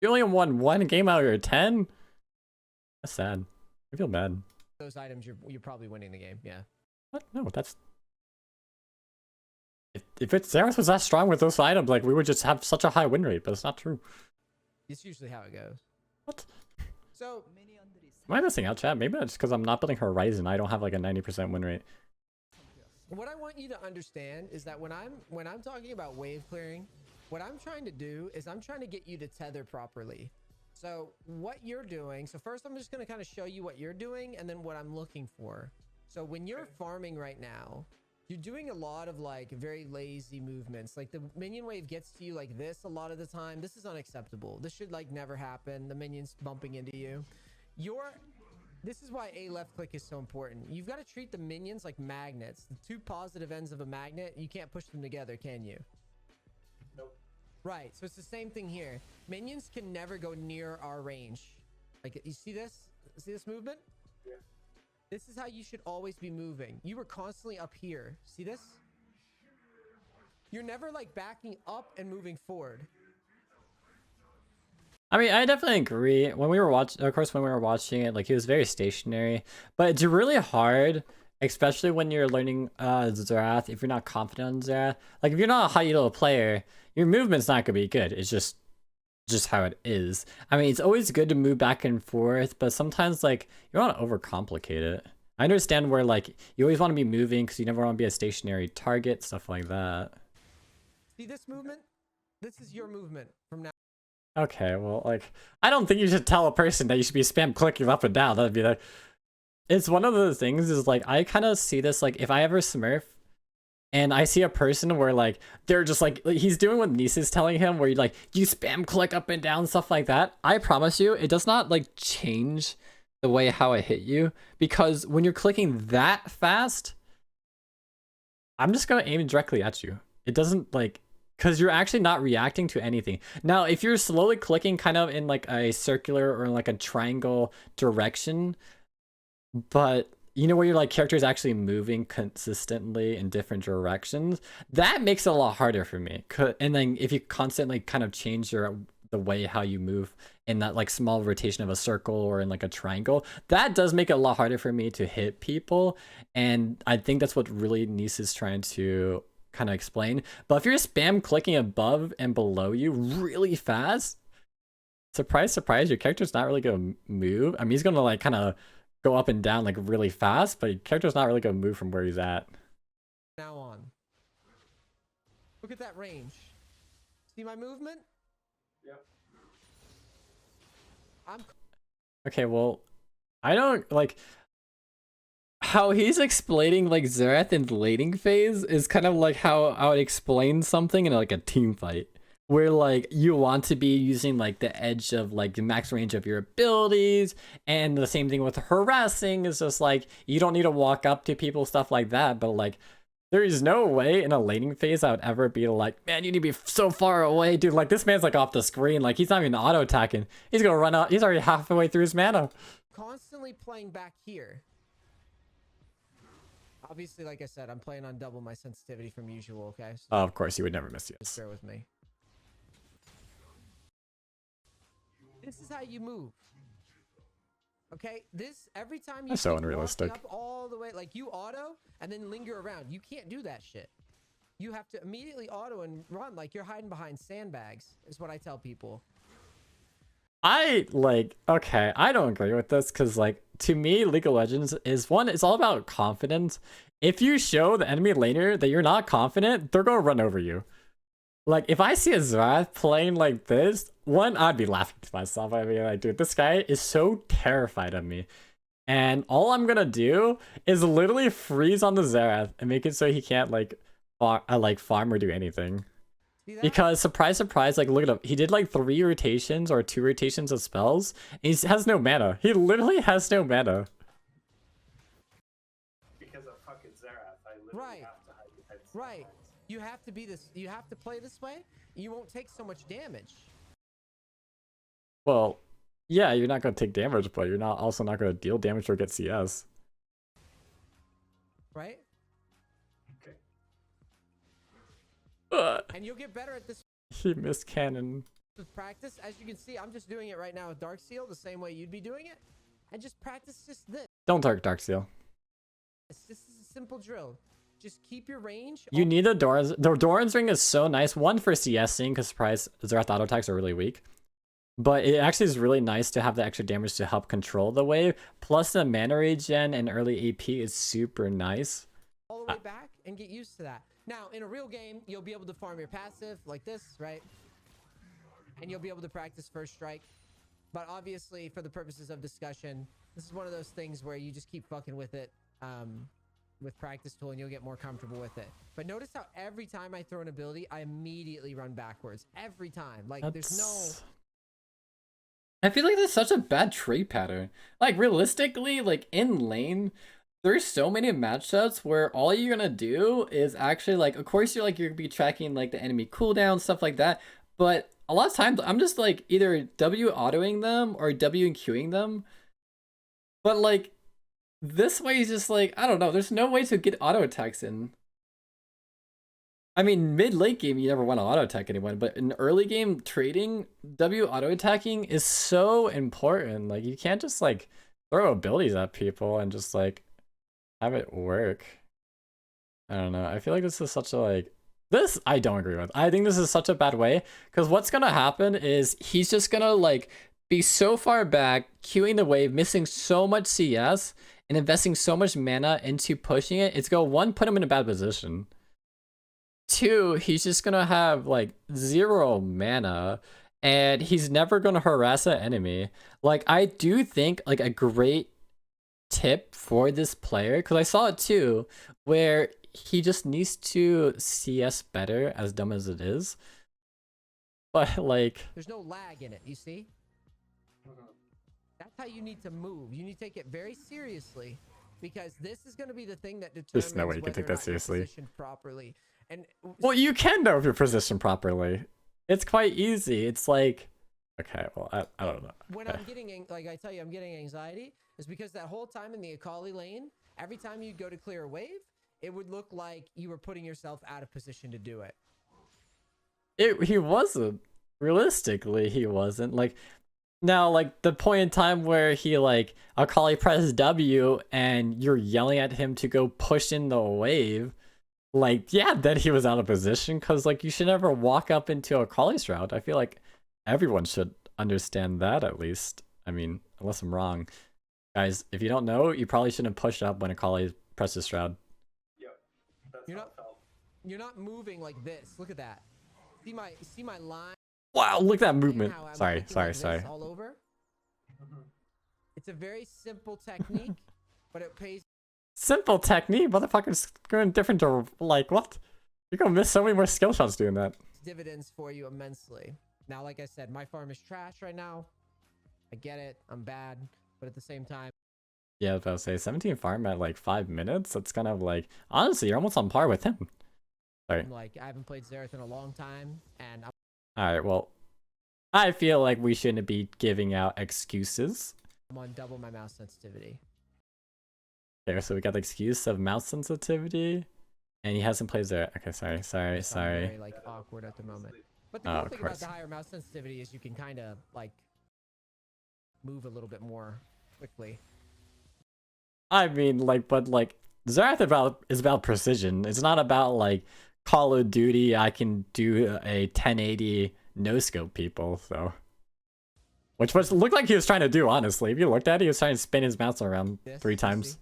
You only won 1 game out of your 10? That's sad. I feel bad. those items, you're probably winning the game. Yeah. What? No, that's... If it's Xerath was that strong with those items, like we would just have such a high win rate, but it's not true. It's usually how it goes. What? So Am I missing out, chat? Maybe it's because I'm not building Horizon. I don't have like a 90% win rate. what I want you to understand is that when I'm talking about wave clearing, what I'm trying to do is I'm trying to get you to tether properly. So what you're doing, so first I'm just going to kind of show you what you're doing and then what I'm looking for. So when you're farming right now, You're doing a lot of like very lazy movements. Like the minion wave gets to you like this a lot of the time. This is unacceptable. This should like never happen. The minions bumping into you. This is why a left click is so important. You've got to treat the minions like magnets. The two positive ends of a magnet, you can't push them together, can you? Nope. Right, so it's the same thing here. Minions can never go near our range. Like, you see this? See this movement? Yeah. This is how you should always be moving. You were constantly up here. See this? You're never like backing up and moving forward. I mean, I definitely agree. When we were watching, of course, when we were watching it, like he was very stationary, but it's really hard, especially when you're learning Xerath. If you're not confident on Xerath, like if you're not a high elo player, your movement's not gonna be good. It's just how it is. I mean, it's always good to move back and forth, but sometimes like you don't want to overcomplicate it. I understand where like you always want to be moving because you never want to be a stationary target, stuff like that. See this movement? This is your movement from now. Okay, well, like, I don't think you should tell a person that you should be spam clicking up and down. That'd be like, it's one of those things is like, I kind of see this, like, if I ever smurf and I see a person where like, they're just like he's doing what Neace is telling him, where you like, you spam click up and down, stuff like that. I promise you, it does not like change the way how I hit you, because when you're clicking that fast, I'm just going to aim directly at you. It doesn't like, because you're actually not reacting to anything. Now, if you're slowly clicking kind of in like a circular or like a triangle direction, but you know where your like character is actually moving consistently in different directions, that makes it a lot harder for me. And then if you constantly kind of change the way how you move in that like small rotation of a circle or in like a triangle, that does make it a lot harder for me to hit people. And I think that's what really Neace is trying to kind of explain. But if you're spam clicking above and below you really fast, surprise surprise, your character's not really gonna move. I mean, he's gonna like kind of go up and down like really fast, but your character's not really gonna move from where he's at. Now on. Look at that range. See my movement? Yep. Okay, well, I don't like how he's explaining like Xerath in the laning phase is kind of like how I would explain something in like a team fight, where like you want to be using like the edge of like the max range of your abilities, and the same thing with harassing is just like you don't need to walk up to people, stuff like that. But like there is no way in a laning phase I would ever be like, man, you need to be so far away, dude. Like this man's like off the screen, like he's not even auto attacking. He's gonna run out. He's already halfway through his mana. Constantly playing back here. Obviously, like I said, I'm playing on double my sensitivity from usual, okay? So Of course, you would never miss just yes. bear with me. This is how you move. Okay? This, every time you That's so keep unrealistic. walking up all the way, like you auto and then linger around. You can't do that shit. You have to immediately auto and run like you're hiding behind sandbags, is what I tell people. I like, okay, I don't agree with this because like to me League of Legends is one, it's all about confidence. If you show the enemy laner that you're not confident, they're gonna run over you. Like if I see a Xerath playing like this, one, I'd be laughing to myself. I'd be like, dude, this guy is so terrified of me, and all I'm gonna do is literally freeze on the Xerath and make it so he can't like farm or do anything. Because surprise surprise, like look at him, he did like 3 rotations or 2 rotations of spells and he has no mana. He literally has no mana. Because of fucking Xerath, I literally have to hide behind some Right. lines. You have to be this, you have to play this way. You won't take so much damage. Well, yeah, you're not gonna take damage, but you're not also not gonna deal damage or get CS. Right? Okay. And you'll get better at this He missed cannon. with practice. As you can see, I'm just doing it right now with Darksteel the same way you'd be doing it. And just practice just this. Don't Darksteel. This is a simple drill. Just keep your range. You need the Doran's. The Doran's ring is so nice. One for CSing because surprise, Xerath auto attacks are really weak. But it actually is really nice to have the extra damage to help control the wave. Plus the mana regen and early AP is super nice. All the way back and get used to that. Now, in a real game, you'll be able to farm your passive like this, right? And you'll be able to practice first strike. But obviously, for the purposes of discussion, this is one of those things where you just keep fucking with it with practice tool and you'll get more comfortable with it. But notice how every time I throw an ability, I immediately run backwards. Every time. Like, there's no... I feel like that's such a bad trade pattern. Like, realistically, like, in lane, there's so many matchups where all you're gonna do is actually, like, of course you're gonna be tracking, like, the enemy cooldown, stuff like that, but a lot of times I'm just, like, either W autoing them or W and Qing them. But, like, this way is just, like, I don't know, there's no way to get auto attacks in. I mean, mid-late game, you never want to auto-attack anyone, but in early game trading, W auto-attacking is so important. Like, you can't just, like, throw abilities at people and just, like, have it work. I don't know. I feel like this is such a, like... This, I don't agree with. I think this is such a bad way, because what's gonna happen is he's just gonna, like, be so far back, queuing the wave, missing so much CS, and investing so much mana into pushing it. It's gonna, one, put him in a bad position. Two, he's just gonna have like 0 mana and he's never gonna harass an enemy. Like, I do think like a great tip for this player, because I saw it too, where he just needs to CS better, as dumb as it is. But like, there's no lag in it, you see? That's how you need to move. You need to take it very seriously, because this is going to be the thing that determines there's no way you can take that seriously. Positioned properly. And well, you can know if you're positioned properly. It's quite easy. It's like, okay, well, I don't know. When I'm getting, like I tell you, I'm getting anxiety, is because that whole time in the Akali lane, every time you'd go to clear a wave, it would look like you were putting yourself out of position to do it. He wasn't. Realistically, he wasn't. Like, now, like, the point in time where he, like, Akali presses W and you're yelling at him to go push in the wave, like, yeah, then he was out of position, because, like, you should never walk up into Akali's route. I feel like everyone should understand that, at least. I mean, unless I'm wrong. Guys, if you don't know, you probably shouldn't push up when Akali presses Shroud. Yep. That's You're not moving like this. Look at that. See my line? Wow, look at that movement. Sorry. All over. It's a very simple technique, but it pays. Simple technique? Motherfucker's going different to, like, what? You're gonna miss so many more skill shots doing that. Dividends for you immensely. Now, like I said, my farm is trash right now. I get it. I'm bad. But at the same time. Yeah, I was about to say, 17 farm at, like, 5 minutes? That's kind of, like, honestly, you're almost on par with him. Sorry. Like, I haven't played Xerath in a long time, and alright, well, I feel like we shouldn't be giving out excuses. I'm on double my mouse sensitivity. Okay, so we got the excuse of mouse sensitivity, and he hasn't played there. Okay, sorry. Very, like, awkward at the moment. But the cool thing about the higher mouse sensitivity is you can kind of, like, move a little bit more quickly. I mean, like, but, like, Xerath is about precision. It's not about, like, Call of Duty, I can do a 1080 no-scope people, so. Which looked like he was trying to do, honestly. If you looked at it, he was trying to spin his mouse around 3 times.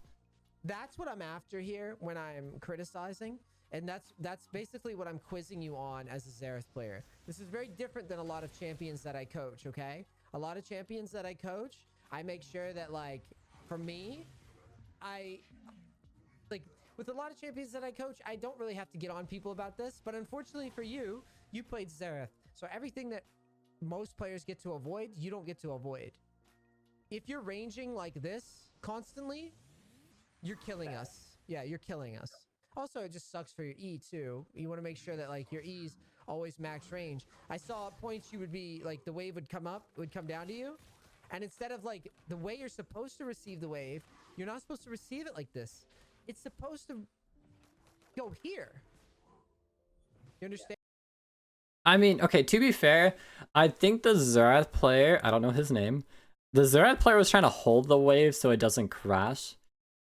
That's what I'm after here when I'm criticizing, and that's basically what I'm quizzing you on as a Xerath player. This is very different than a lot of champions that I coach, okay? A lot of champions that I coach, I make sure that, like, for me, with a lot of champions that I coach, I don't really have to get on people about this, but unfortunately for you, you played Xerath. So everything that most players get to avoid, you don't get to avoid. If you're ranging like this constantly, you're killing us. Yeah, you're killing us. Also, it just sucks for your E too. You want to make sure that, like, your E's always max range. I saw at points you would be, like, the wave would come down to you. And instead of, like, the way you're supposed to receive the wave, you're not supposed to receive it like this. It's supposed to go here. You understand? I mean, okay, to be fair, I think the Xerath player, I don't know his name, the Xerath player was trying to hold the wave so it doesn't crash,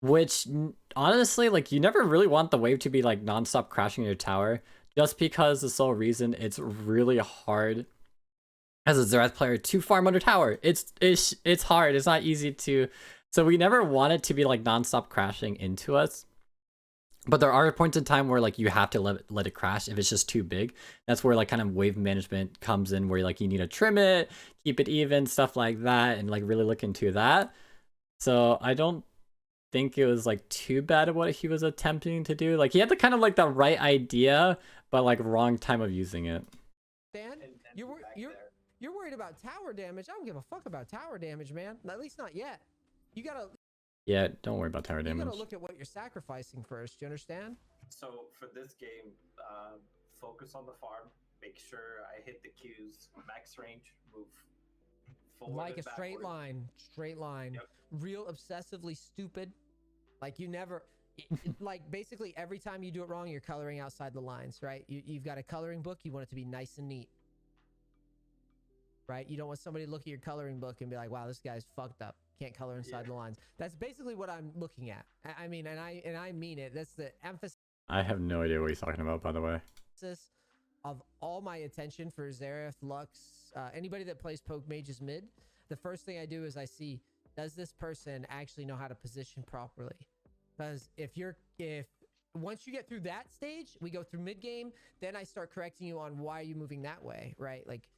which, honestly, like, you never really want the wave to be, like, non-stop crashing your tower, just because the sole reason it's really hard as a Xerath player to farm under tower. It's hard, it's not easy to... So we never want it to be, like, non-stop crashing into us. But there are points in time where, like, you have to let it crash if it's just too big. That's where, like, kind of wave management comes in, where, like, you need to trim it, keep it even, stuff like that, and, like, really look into that. So I don't think it was like too bad at what he was attempting to do. Like he had the kind of like the right idea, but like wrong time of using it. Dan, you're worried about tower damage. I don't give a fuck about tower damage, man. At least not yet. You gotta. Yeah, don't worry about tower damage. You gotta look at what you're sacrificing first. You understand? So for this game, focus on the farm. Make sure I hit the Qs, max range, move forward. Like a straight line, straight line. Yep. Real obsessively stupid. Like you never. Like basically every time you do it wrong, you're coloring outside the lines, right? You've got a coloring book. You want it to be nice and neat, right? You don't want somebody to look at your coloring book and be like, "Wow, this guy's fucked up. Can't color inside the lines." That's basically what I'm looking at. I mean, and I mean it. That's the emphasis. I have no idea what he's talking about, by the way. Of all my attention for Xerath, Lux, anybody that plays poke mages mid, the first thing I do is I see, does this person actually know how to position properly? Because if once you get through that stage, we go through mid game, then I start correcting you on why are you moving that way, right? Like,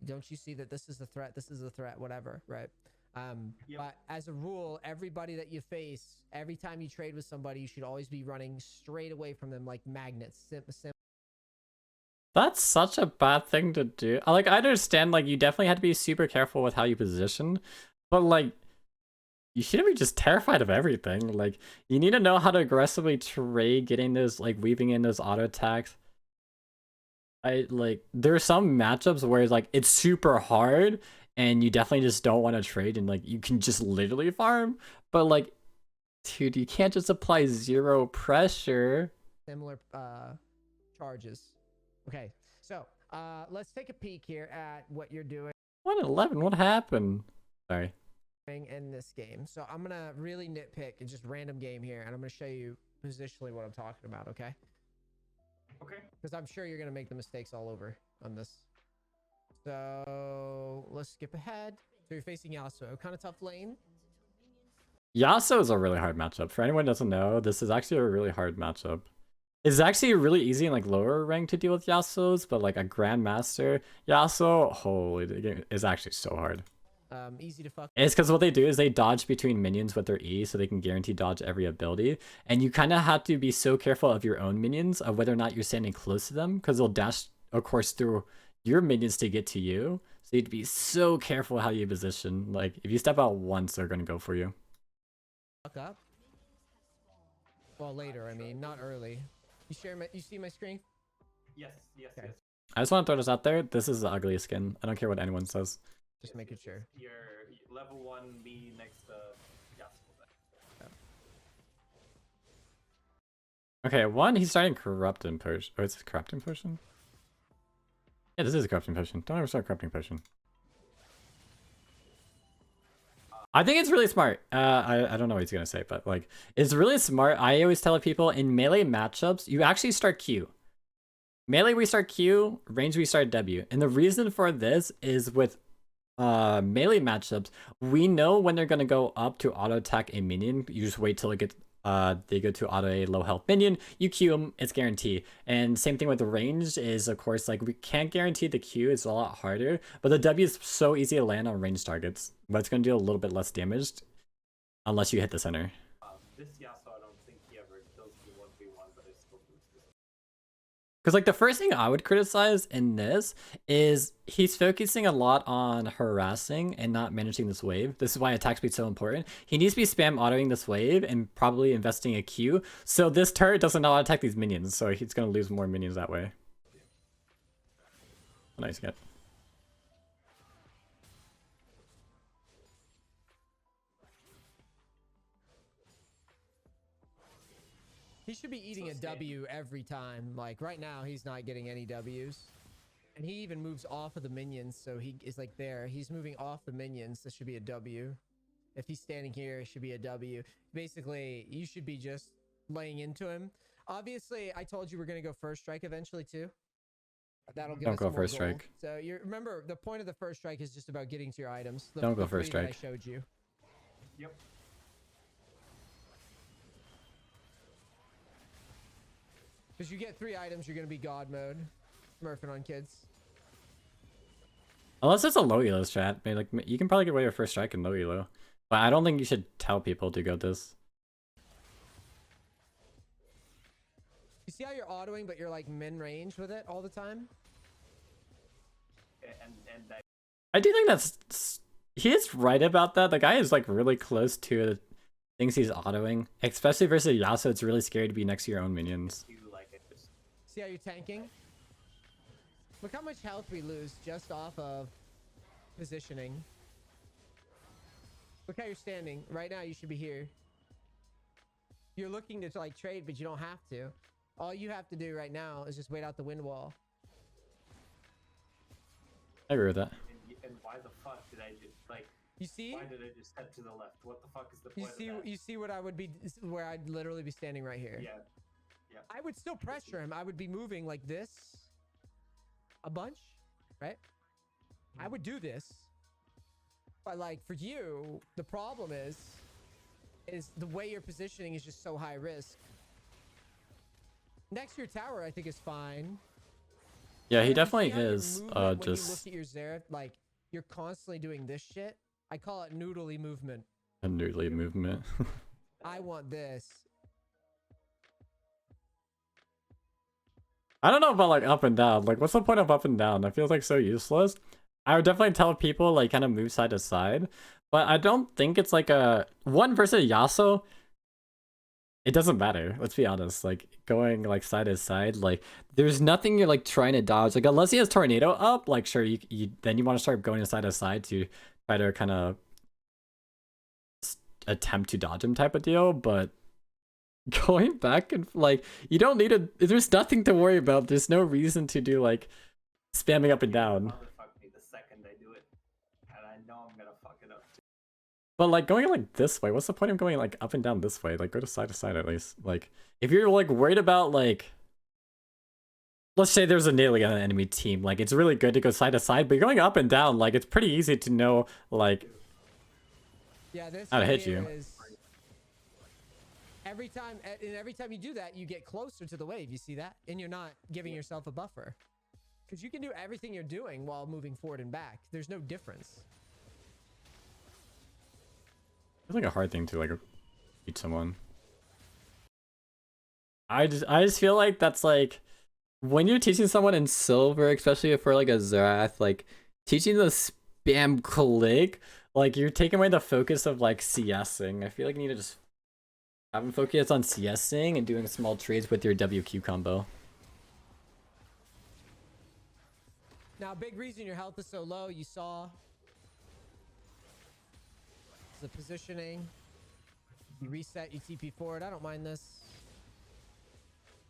don't you see that this is a threat, this is a threat, whatever, right? But as a rule, everybody that you face, every time you trade with somebody, you should always be running straight away from them like magnets. That's such a bad thing to do. Like, I understand, like, you definitely had to be super careful with how you position, but, like, you shouldn't be just terrified of everything. Like, you need to know how to aggressively trade, getting those, like, weaving in those auto attacks. There are some matchups where it's, like, it's super hard, and you definitely just don't want to trade, and, like, you can just literally farm, but, like, dude, you can't just apply zero pressure. Similar, charges. Okay, so let's take a peek here at what you're doing. 111, what happened? Sorry. In this game. So I'm gonna really nitpick and just random game here, and I'm gonna show you positionally what I'm talking about, okay? Okay. Because I'm sure you're gonna make the mistakes all over on this. So let's skip ahead. So you're facing Yasuo, kind of tough lane. Yasuo is a really hard matchup. For anyone who doesn't know, this is actually a really hard matchup. It's actually really easy in like lower rank to deal with Yasuo's, but like a Grandmaster Yasuo, holy, is actually so hard. Easy to fuck. It's because what they do is they dodge between minions with their E, so they can guarantee dodge every ability. And you kind of have to be so careful of your own minions, of whether or not you're standing close to them, because they'll dash, of course, through your minions to get to you. So you have to be so careful how you position. Like, if you step out once, they're going to go for you. Fuck up. Well, later, I mean, not early. You see my screen? Yes. Okay. I just want to throw this out there. This is the ugliest skin. I don't care what anyone says. Just making sure. Your level 1 me next to Yasuo. Okay, one, he's starting corrupting potion. Oh, it's a corrupting potion? Yeah, this is a corrupting potion. Don't ever start corrupting potion. I think it's really smart. I don't know what he's gonna say, but like, it's really smart. I always tell people in melee matchups, you actually start Q. Melee we start Q, range we start W. And the reason for this is with melee matchups, we know when they're gonna go up to auto attack a minion. You just wait till it gets they go to auto a low health minion, you Q them, it's guaranteed. And same thing with the range is, of course, like we can't guarantee the Q, it's a lot harder, but the W is so easy to land on range targets, but it's gonna do a little bit less damage unless you hit the center. This Yasuo, I don't think he ever kills me 1v1, but I still boost this. Because like the first thing I would criticize in this is he's focusing a lot on harassing and not managing this wave. This is why attack speed is so important. He needs to be spam autoing this wave and probably investing a Q. So this turret doesn't auto attack these minions, so he's gonna lose more minions that way. Nice get. He should be eating a W every time. Like right now, he's not getting any Ws. And he even moves off of the minions, so he is like there. He's moving off the minions. This should be a W. If he's standing here, it should be a W. Basically, you should be just laying into him. Obviously, I told you we're going to go first strike eventually too. That'll give us more first gold. strike. So you remember, the point of the first strike is just about getting to your items. Don't go first strike. I showed you. Yep. Because you get 3 items, you're going to be God mode. Smurfing on kids. Unless it's a low elo strat. I mean, like, you can probably get away with first strike and low elo. But I don't think you should tell people to go this. You see how you're autoing, but you're like min range with it all the time? And that I do think he is right about that. The guy is like really close to the things he's autoing, especially versus Yasuo. It's really scary to be next to your own minions. you like it. Just See how you're tanking? Look how much health we lose just off of positioning. Look how you're standing. Right now, you should be here. You're looking to like trade, but you don't have to. All you have to do right now is just wait out the wind wall. I agree with that. and why the fuck did I just like? You see? Why did I just head to the left? What the fuck is the You point see? of that? You see what I would be? Where I'd literally be standing right here. Yeah. Yeah. I would still pressure him. I would be moving like this a bunch, right? I would do this. But like for you, the problem is the way you're positioning is just so high risk. Next to your tower, I think is fine. Yeah, he But you definitely see how your is. movement, when you look Just at your Xerath, like you're constantly doing this shit. I call it noodly movement. a noodly movement. I want this. I don't know about like up and down. Like, what's the point of up and down? That feels like so useless. I would definitely tell people like kind of move side to side, but I don't think it's like a one versus Yasuo. It doesn't matter. Let's be honest. Like going like side to side, like there's nothing you're like trying to dodge. Like unless he has tornado up, like sure you then you want to start going side to side to try to kind of attempt to dodge him type of deal, but going back and like you don't need to, there's nothing to worry about. There's no reason to do like spamming up and down. Motherfuck me the second I do it, and I know I'm gonna fuck it up. But like going like this way, what's the point of going like up and down this way? Like go to side at least. Like if you're like worried about like, let's say there's a nail on an enemy team, like it's really good to go side to side, but you're going up and down, like it's pretty easy to know like Yeah, this how to hit here you. is every time you do that, you get closer to the wave. You see that? And you're not giving yourself a buffer. Because you can do everything you're doing while moving forward and back. There's no difference. It's like a hard thing to like beat someone. I just feel like that's like when you're teaching someone in silver, especially for like a Xerath, like teaching the spam click, like you're taking away the focus of like CSing. I feel like you need to just have them focus on CSing and doing small trades with your WQ combo. Now, a big reason your health is so low, you saw the positioning. You reset, you TP forward. I don't mind this.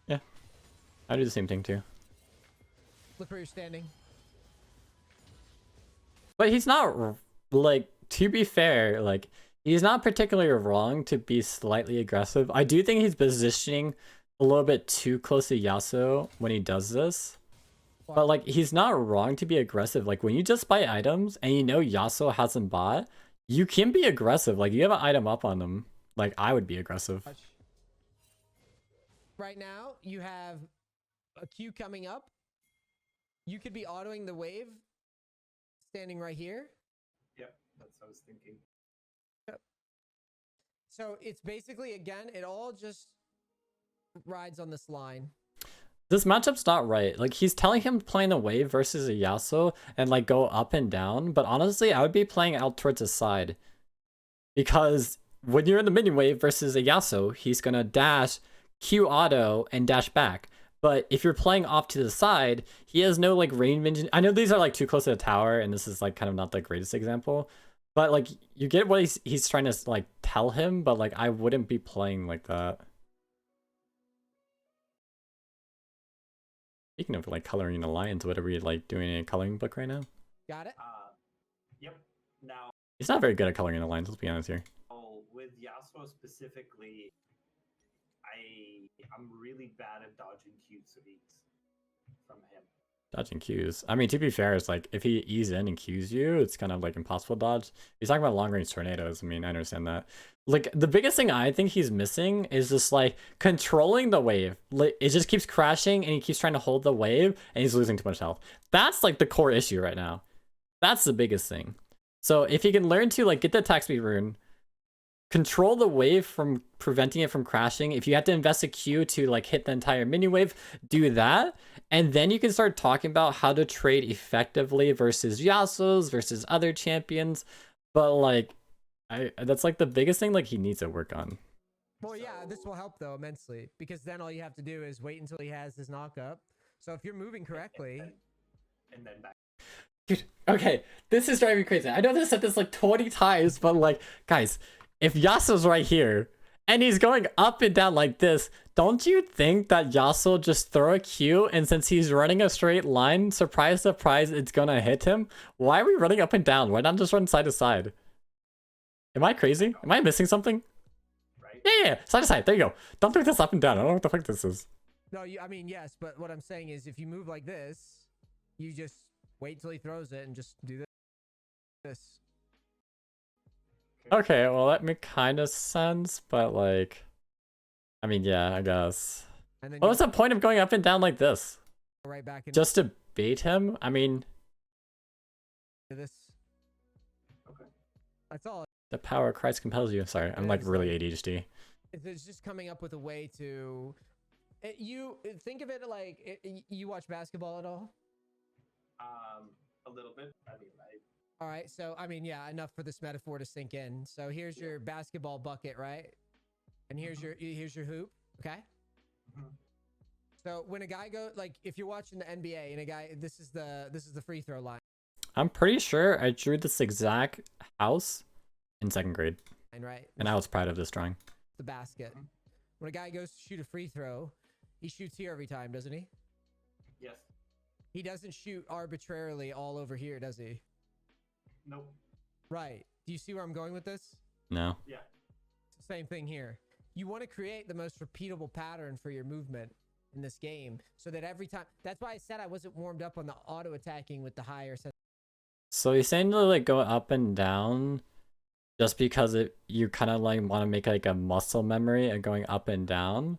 Yeah, I do the same thing too. Look where you're standing. But he's not, like, to be fair, like, he's not particularly wrong to be slightly aggressive. I do think he's positioning a little bit too close to Yasuo when he does this. But, like, he's not wrong to be aggressive. Like, when you just buy items and you know Yasuo hasn't bought, you can be aggressive. Like, you have an item up on them. Like, I would be aggressive. Right now, you have a Q coming up. You could be autoing the wave standing right here. Yep, that's what I was thinking. So it's basically, again, it all just rides on this line. This matchup's not right. Like, he's telling him playing a wave versus a Yasuo and, like, go up and down. But honestly, I would be playing out towards the side. Because when you're in the minion wave versus a Yasuo, he's gonna dash, Q auto, and dash back. But if you're playing off to the side, he has no, like, range vision. I know these are, like, too close to the tower, and this is, like, kind of not the greatest example. But, like, you get what he's trying to, like, tell him, but, like, I wouldn't be playing like that. Speaking of, like, coloring alliance, what are we, like, doing a coloring book right now? Got it? Yep. Now, He's not very good at coloring alliance, let's be honest here. with Yasuo specifically, I'm really bad at dodging Qs of E's from him. Dodging Qs. I mean, to be fair, it's like, if he E's in and Qs you, it's kind of, like, impossible to dodge. He's talking about long-range tornadoes. I mean, I understand that. Like, the biggest thing I think he's missing is just, like, controlling the wave. Like, it just keeps crashing, and he keeps trying to hold the wave, and he's losing too much health. That's, like, the core issue right now. That's the biggest thing. So, if he can learn to, like, get the attack speed rune, control the wave from preventing it from crashing. If you have to invest a Q to like hit the entire mini wave, do that. And then you can start talking about how to trade effectively versus Yasuo's, versus other champions. But like, that's like the biggest thing like he needs to work on. Well, yeah, this will help though immensely, because then all you have to do is wait until he has his knock up. So if you're moving correctly, and then back. Dude, okay, this is driving me crazy. I know I said this like 20 times, but like, guys, if Yasuo's right here and he's going up and down like this, don't you think that Yasuo just throw a Q, and since he's running a straight line, surprise, surprise, it's gonna hit him? Why are we running up and down? Why not just run side to side? Am I crazy? Am I missing something? Right? Yeah, side to side. There you go. Don't do this up and down. I don't know what the fuck this is. no, I mean, yes, but what I'm saying is if you move like this, you just wait till he throws it and just do this. Okay, well, that makes kind of sense, but like, I mean, yeah, I guess. And then What was the point of going up and down like this? go right back into Just to bait him? I mean, this. Okay. That's all. the power of Christ compels you. Sorry, I'm like It's really like- ADHD. It's just coming up with a way to. You think of it like you watch basketball at all? A little bit. I mean, All right, so I mean, yeah, enough for this metaphor to sink in. So here's your basketball bucket, right? And here's your hoop, okay? Mhm. So when a guy goes, like, if you're watching the NBA and a guy, this is the free throw line, I'm pretty sure I drew this exact house in 2nd grade, right? and I was proud of this drawing. The basket. Mhm. When a guy goes to shoot a free throw, he shoots here every time, doesn't he? yes. He doesn't shoot arbitrarily all over here, does he? Nope. Right. Do you see where I'm going with this? No. Yeah. Same thing here. You want to create the most repeatable pattern for your movement in this game so that every time. That's why I said I wasn't warmed up on the auto attacking with the higher. So you're saying to like go up and down just because you kind of like want to make like a muscle memory and going up and down,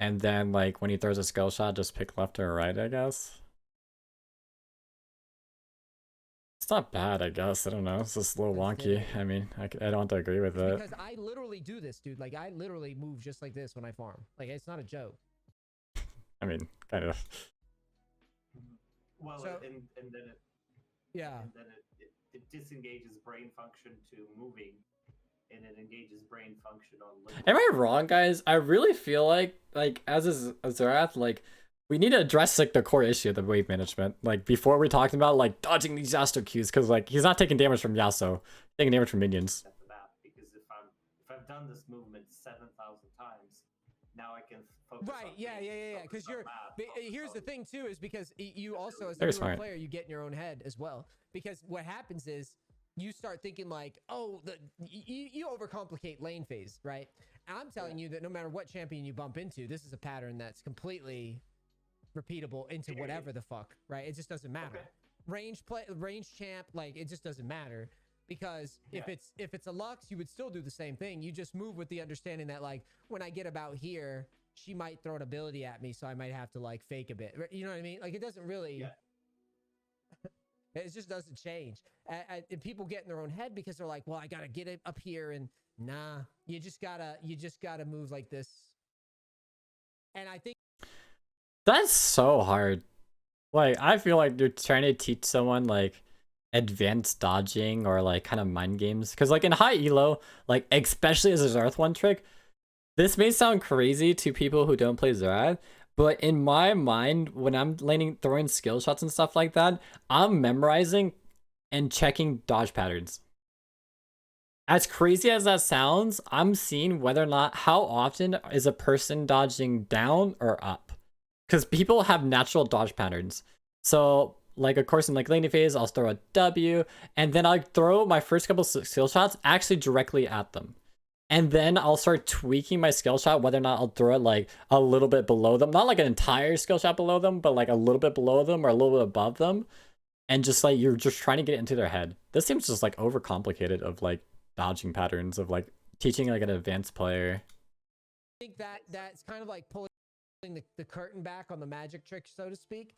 and then like when he throws a skill shot, just pick left or right, I guess. It's not bad, I guess. I don't know. It's just a little That's wonky. it. I mean, I don't have to agree with it. Because I literally do this, dude. Like, I literally move just like this when I farm. Like, it's not a joke. I mean, kind of. Well, So- and then it Yeah. and then it disengages brain function to moving, and it engages brain function on living. Am I wrong, guys? I really feel like as a Xerath, like we need to address like the core issue of the wave management. Like before we're talking about like dodging these Yasuo Qs, because like he's not taking damage from Yasuo, taking damage from minions. At the map, because if I've done this movement 7,000 times, now I can focus Right. on Yeah. games, Yeah. Yeah. Yeah. focus Because on you're. math, But, focus here's the on- thing too, is because you also, as a Very newer smart. player, you get in your own head as well. Because what happens is you start thinking like, oh, you overcomplicate lane phase, right? And I'm telling you that no matter what champion you bump into, this is a pattern that's completely repeatable into whatever the fuck, right? It just doesn't matter. Okay. Range champ, like it just doesn't matter. Because if it's a Lux, you would still do the same thing. You just move with the understanding that like when I get about here, she might throw an ability at me, so I might have to like fake a bit. You know what I mean? Like it doesn't really. Yeah. It just doesn't change. And people get in their own head because they're like, "Well, I gotta get it up here," and nah, you just gotta move like this. And I think That's so hard. Like I feel like you're trying to teach someone like advanced dodging or like kind of mind games, because like in high elo, like especially as a Xerath one trick, this may sound crazy to people who don't play Xerath, but in my mind, when I'm throwing skill shots and stuff like that, I'm memorizing and checking dodge patterns. As crazy as that sounds, I'm seeing whether or not how often is a person dodging down or up, because people have natural dodge patterns. So like of course in like laning phase, I'll throw a W, and then I throw my first couple skill shots actually directly at them. And then I'll start tweaking my skill shot, whether or not I'll throw it like a little bit below them. Not like an entire skill shot below them, but like a little bit below them or a little bit above them. And just like you're just trying to get it into their head. This seems just like overcomplicated of like dodging patterns of like teaching like an advanced player. I think that's kind of like pulling the curtain back on the magic trick, so to speak.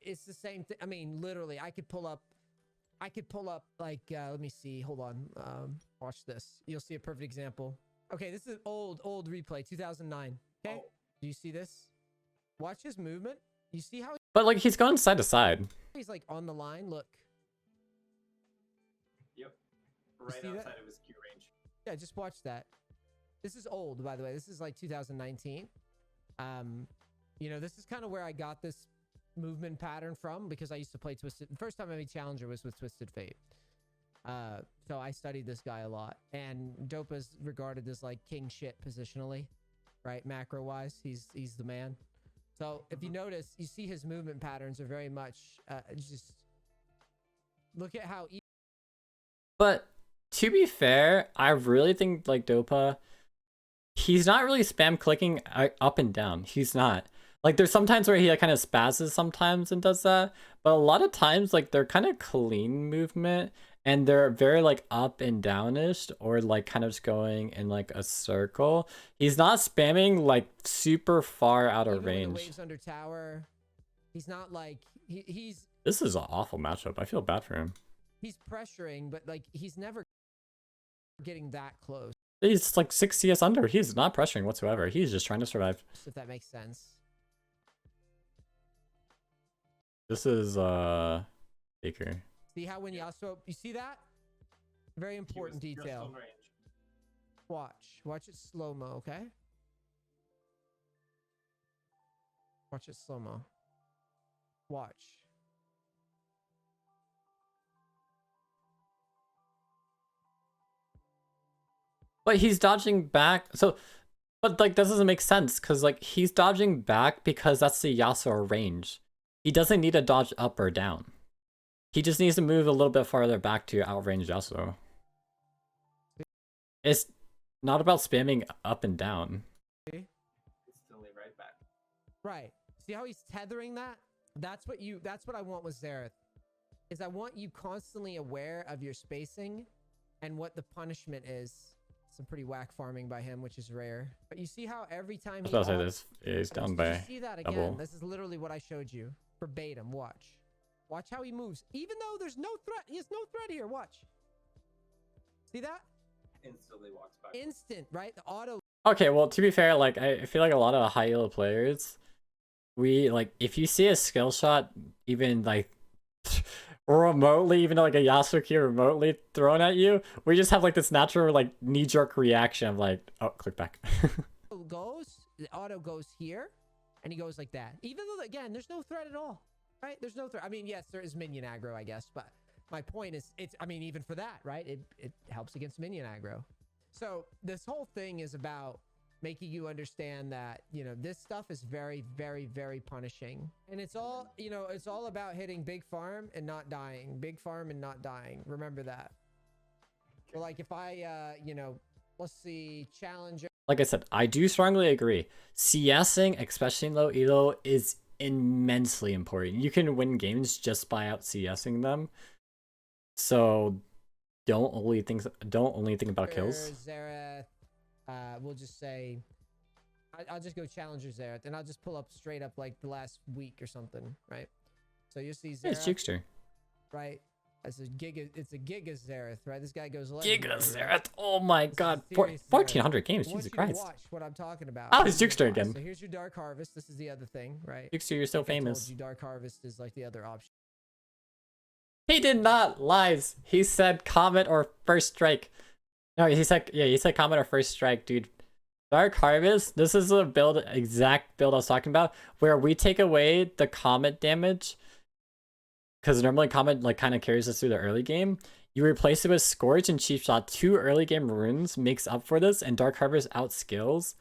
It's the same thing. I mean, literally, I could pull up I could pull up like let me see. Hold on. Watch this. You'll see a perfect example. Okay, this is old replay, 2009. Okay, do you see this? Watch his movement. You see how But like he's going side to side. he's like on the line? Look. Yep. Right see outside that? of his Q range. Yeah, just watch that. This is old, by the way. This is like 2019. You know, this is kind of where I got this movement pattern from because I used to play Twisted. The first time I made Challenger was with Twisted Fate. So I studied this guy a lot. And Dopa's regarded as like king shit positionally, right? Macro wise, he's the man. So if you notice, you see his movement patterns are very much just look at how. But to be fair, I really think like Dopa, he's not really spam clicking up and down. He's not. Like there's sometimes where he like, kind of spazzes sometimes and does that, but a lot of times like they're kind of clean movement and they're very like up and downish or like kind of just going in like a circle. He's not spamming like super far out of range. The waves under tower, he's not like he's. This is an awful matchup. I feel bad for him. He's pressuring, but like he's never getting that close. He's like 6 CS under. He's not pressuring whatsoever. He's just trying to survive. If that makes sense. This is Baker. See how when Yasuo, you see that? Very important detail. Watch it slow-mo, okay? Watch it slow-mo. Watch. But he's dodging back. So, but like that doesn't make sense because like he's dodging back because that's the Yasuo range. He doesn't need to dodge up or down. He just needs to move a little bit farther back to outrange Yasuo. It's not about spamming up and down. Instantly right back. Right. See how he's tethering that? That's what I want with Xerath. Is I want you constantly aware of your spacing and what the punishment is. Some pretty whack farming by him, which is rare. But you see how every time I was about to say this. Yeah, he's down by see that again? double. This is literally what I showed you. Verbatim. Watch. Watch how he moves. Even though there's no threat. He has no threat here. Watch. See that? Instantly walks back. Instant, right? The auto. Okay, well, to be fair, like I feel like a lot of high elo players, we like if you see a skill shot, even like remotely, even like a Yasuo key remotely thrown at you, we just have like this natural like knee-jerk reaction of like, oh, click back. The auto goes here, and he goes like that. Even though again, there's no threat at all, right? There's no threat. I mean, yes, there is minion aggro, I guess, but my point is, I mean, even for that, right? It helps against minion aggro. So this whole thing is about making you understand that, you know, this stuff is very, very, very punishing. And it's all, you know, it's all about hitting big farm and not dying. Big farm and not dying. Remember that. Or like if I, you know, let's see, challenger. Like I said, I do strongly agree. CSing, especially in low elo, is immensely important. You can win games just by out CSing them. So don't only think about kills. Xerath, we'll just say, I'll just go challenger Xerath, and I'll just pull up straight up like the last week or something, right? So you'll see Xerath, Yeah, it's Jukester. right? It's a giga Xerath, right? This guy goes Giga Xerath. Oh my god. 1400 games, Jesus Christ. Watch what I'm talking about. Oh, it's Jukester again. So here's your Dark Harvest. This is the other thing, right? Jukester, you're so Like I told famous. you, Dark Harvest is like the other option. He did not. Lies. He said comment or first strike. No, he said comment or first strike, dude. Dark Harvest, this is a exact build I was talking about, where we take away the comment damage, because normally comment like kind of carries us through the early game. You replace it with Scourge and Chief Shot. 2 early game runes makes up for this, and Dark Harvest outskills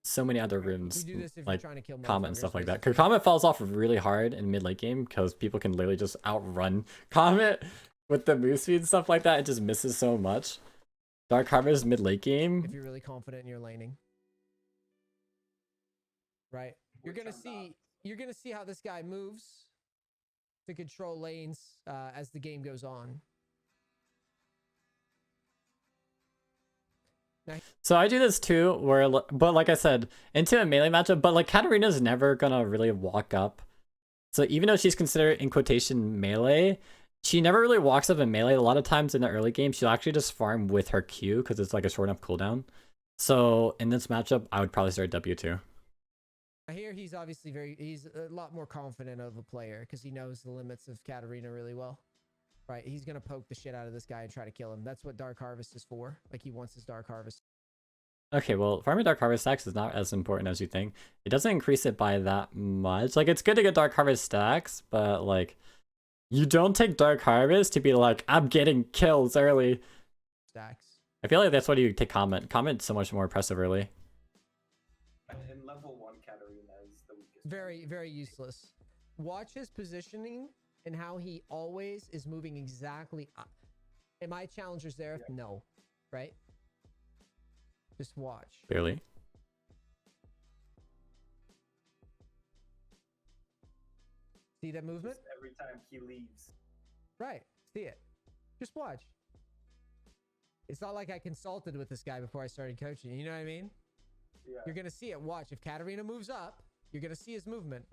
so many other runes, You do this if like you're trying to kill comment and motherfuckers, stuff like that. basically. Because comment falls off really hard in mid late game because people can literally just outrun comment with the move speed and stuff like that. It just misses so much. Dark Harvest mid late If game. you're really confident in your laning, right? You're Which gonna see how this guy moves to control lanes as the game goes on. So I do this too, where, but like I said, into a melee matchup, but like Katarina's never gonna really walk up So even though she's considered in quotation melee, she never really walks up in melee. A lot of times in the early game, she'll actually just farm with her Q because it's like a short enough cooldown. So in this matchup, I would probably start W2. Here he's obviously he's a lot more confident of a player because he knows the limits of Katarina really well. Right, he's gonna poke the shit out of this guy and try to kill him. That's what Dark Harvest is for. Like, he wants his Dark Harvest. Okay, well, farming Dark Harvest stacks is not as important as you think. It doesn't increase it by that much. Like, it's good to get Dark Harvest stacks, but, like, you don't take Dark Harvest to be like, I'm getting kills early. Stacks. I feel like that's what you take Comment. Comment's so much more impressive early. In level 1, Katarina is the weakest. Very, very useless. Watch his positioning and how he always is moving exactly up. Am I Challenger Xerath? Yeah. No. Right? Just watch. Clearly. See that movement? Just every time he leaves. Right. See it. Just watch. It's not like I consulted with this guy before I started coaching. You know what I mean? Yeah. You're going to see it. Watch. If Katarina moves up, you're going to see his movement.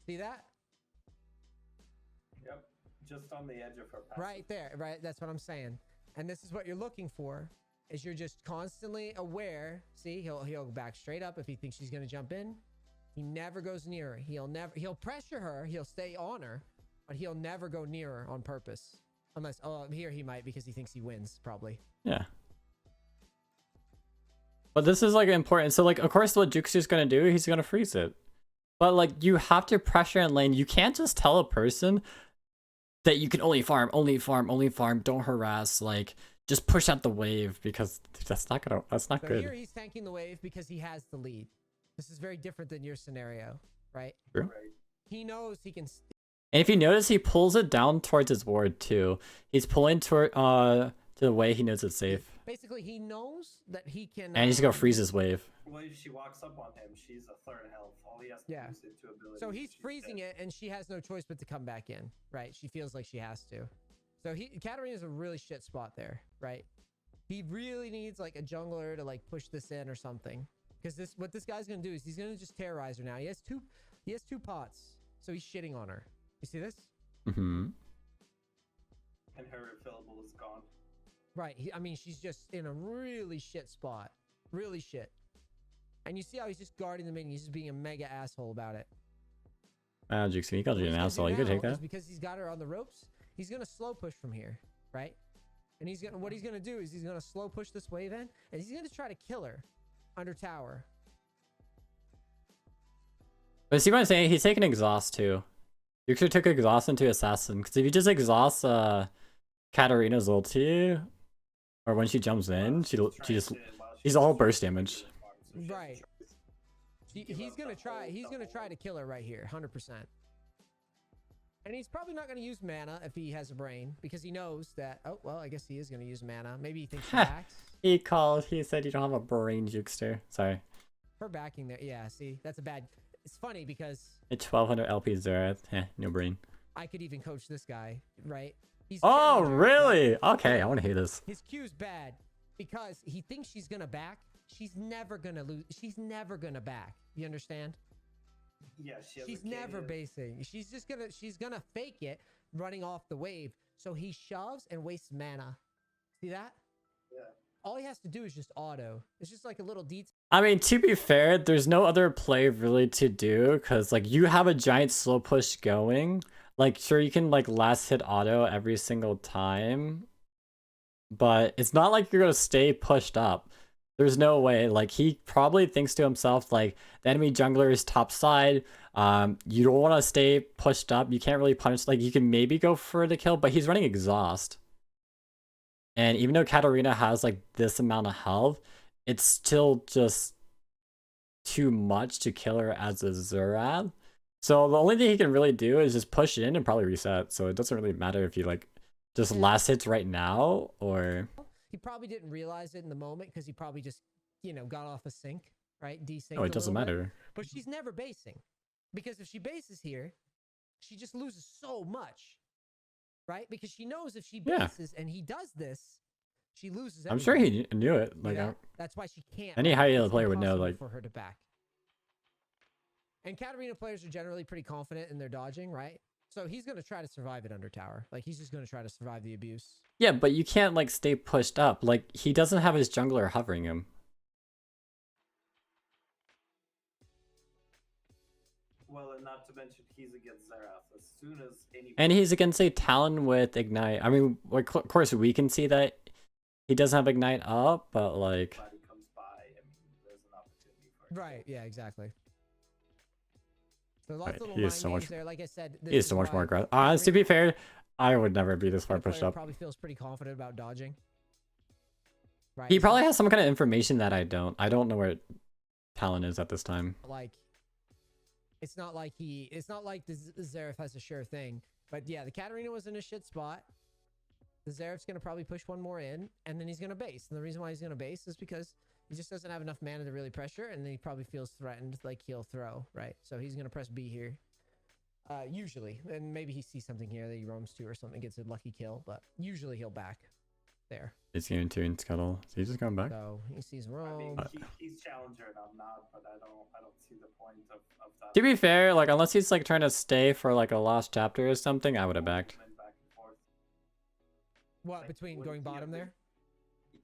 See that? Yep. Just on the edge of her passive. Right there. Right. That's what I'm saying. And this is what you're looking for. Is you're just constantly aware. See, he'll back straight up if he thinks she's going to jump in. He never goes near her. He'll pressure her. He'll stay on her, but he'll never go near her on purpose. Unless, oh, here he might because he thinks he wins, probably. Yeah. But this is like important. So like, of course, what Juxu's gonna do, he's gonna freeze it. But like, you have to pressure in lane. You can't just tell a person that you can only farm, don't harass. Like, just push out the wave because that's not good. Here he's tanking the wave because he has the lead. This is very different than your scenario, right? True. Right. He knows he can. And if you notice, he pulls it down towards his ward too. He's pulling toward to the way he knows it's safe. Basically, he knows that he can. And he's gonna freeze his wave. Well, if she walks up on him, she's a third health. All he has to do is into ability. So he's freezing it, and she has no choice but to come back in, right? She feels like she has to. So Katarina's a really shit spot there, right? He really needs like a jungler to like push this in or something. Because what this guy's gonna do is he's gonna just terrorize her now. He has two pots, so he's shitting on her. You see this? Mm-hmm. And her refillable is gone. Right. I mean, she's just in a really shit spot. Really shit. And you see how he's just guarding the minion. He's just being a mega asshole about it. Juxu, he called you an asshole. You could take that. Because he's got her on the ropes. He's gonna slow push from here, right? And what he's gonna do is he's gonna slow push this wave in, and he's gonna try to kill her under tower. But see what I'm saying? He's taking exhaust too. Juxu took exhaust into assassin. Because if you just exhaust Katarina's ulti, or when she jumps in, she's all burst damage. Right. He's gonna try to kill her right here, 100%. And he's probably not gonna use mana if he has a brain, because he knows that. Oh well, I guess he is gonna use mana. Maybe he thinks she backs. He said you don't have a brain, Jukester. Sorry. Her backing there, yeah. See, that's a bad. It's funny because it's 1200 LP Xerath. No brain. I could even coach this guy, right? He's oh really? Okay, I want to hear this. His Q's bad because he thinks she's gonna back. She's never gonna lose. She's never gonna back. You understand? Yeah, she's never basing. She's gonna fake it, running off the wave. So he shoves and wastes mana. See that? Yeah. All he has to do is just auto. It's just like a little detail. I mean, to be fair, there's no other play really to do because like you have a giant slow push going. Like sure, you can like last hit auto every single time, but it's not like you're gonna stay pushed up. There's no way. Like he probably thinks to himself like the enemy jungler is top side. You don't want to stay pushed up. You can't really punish. Like you can maybe go for the kill, but he's running exhaust. And even though Katarina has like this amount of health, it's still just too much to kill her as a Xerath. So the only thing he can really do is just push in and probably reset. So it doesn't really matter if he like just last hits right now or... He probably didn't realize it in the moment because he probably just, got off a sync, right? Desynced. Oh, it doesn't matter. But she's never basing. Because if she bases here, she just loses so much. Right? Because she knows if she bases and he does this, she loses everything. I'm sure he knew it. Like that's why she can't. Any high elo player would know, like for her to back. And Katarina players are generally pretty confident in their dodging, right? So he's going to try to survive it under tower. Like, he's just going to try to survive the abuse. Yeah, but you can't, like, stay pushed up. Like, he doesn't have his jungler hovering him. Well, and not to mention he's against Xerath. As soon as any And he's against a Talon with Ignite. I mean, like, of course, we can see that he doesn't have Ignite up, but, like... body comes by, I mean, there's an opportunity for it. Right, yeah, exactly. There's lots of little He mind is so games much, there. Like I said, he is so much more aggressive. To be fair, I would never be this far pushed up. Probably feels pretty confident about dodging. Right. He probably has some kind of information that I don't. I don't know where Talon is at this time. Like, it's not like the Xerath has a sure thing. But yeah, the Katarina was in a shit spot. The Xerath's going to probably push one more in, and then he's going to base. And the reason why he's going to base is because he just doesn't have enough mana to really pressure, and then he probably feels threatened, like he'll throw, right? So he's going to press B here. Usually. And maybe he sees something here that he roams to or something, gets a lucky kill, but usually he'll back there. He's going to in Scuttle. Is he just going back? So he sees roam. I mean, he's challenger and I'm not, but I don't see the point of that. To be fair, like, unless he's, like, trying to stay for, like, a lost chapter or something, I would have backed. Back and forth. What, Like, between wouldn't going he bottom have there?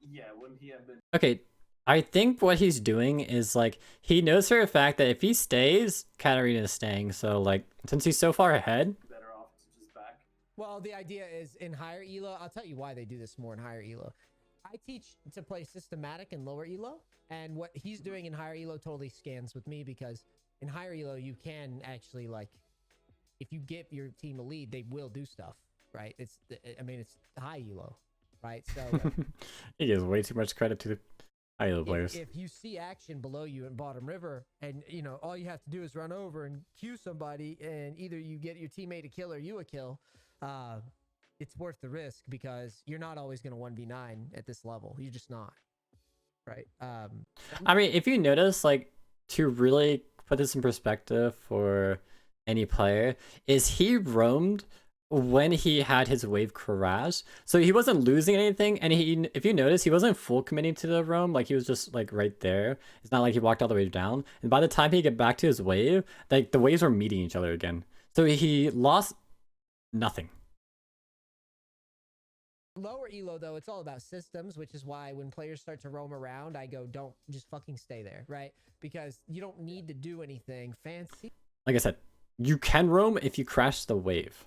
been- Yeah, wouldn't he have been Okay, I think what he's doing is, like, he knows for a fact that if he stays, Katarina's staying. So, like, since he's so far ahead... better off to just back? Well, the idea is in higher elo, I'll tell you why they do this more in higher elo. I teach to play systematic in lower elo, and what he's doing in higher elo totally scans with me, because in higher elo, you can actually, like, if you give your team a lead, they will do stuff, right? It's high elo, right? So he gives way too much credit to the high elo players. if you see action below you in bottom river, and you know all you have to do is run over and queue somebody, and either you get your teammate a kill or you a kill, it's worth the risk, because you're not always going to 1v9 at this level. You're just not, right? I mean, if you notice, like, to really put this in perspective for any player, is he roamed when he had his wave crash, so he wasn't losing anything, and he, if you notice, he wasn't full committing to the roam, like, he was just, like, right there. It's not like he walked all the way down, and by the time he get back to his wave, like, the waves were meeting each other again, so he lost nothing. Lower elo, though, it's all about systems, which is why when players start to roam around, I go, don't just fucking stay there, right? Because you don't need to do anything fancy. Like I said, you can roam if you crash the wave.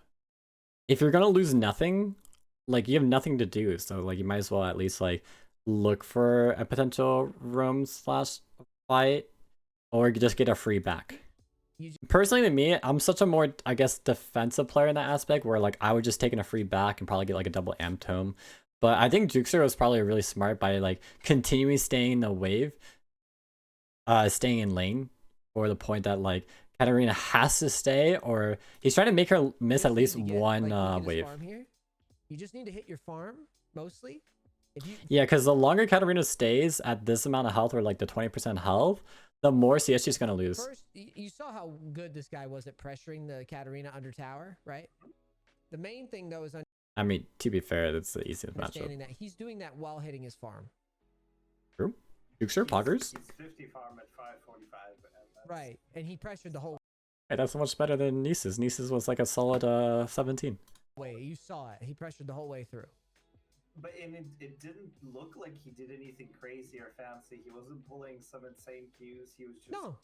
If you're gonna lose nothing, like, you have nothing to do, so, like, you might as well at least, like, look for a potential roam / fight, or just get a free back. Personally, to me, I'm such a more, I guess, defensive player in that aspect, where, like, I would just take in a free back and probably get, like, a double amp tome. But I think Jukester was probably really smart by, like, continuing staying in the wave, staying in lane, or the point that, like, Katarina has to stay, or he's trying to make her miss at least one wave. Here. You just need to hit your farm, mostly. Yeah, because the longer Katarina stays at this amount of health, or, like, the 20% health, the more CS she's going to lose. First, you saw how good this guy was at pressuring the Katarina under tower, right? The main thing, though, is I mean, to be fair, that's the easiest matchup. That he's doing that while hitting his farm. True. Jukester, poggers. He's 50 farm at 545. Right, and he pressured the whole... Hey, that's much better than Neace's. Neace's was like a solid 17. Wait, you saw it. He pressured the whole way through. But it didn't look like he did anything crazy or fancy. He wasn't pulling some insane cues. He was just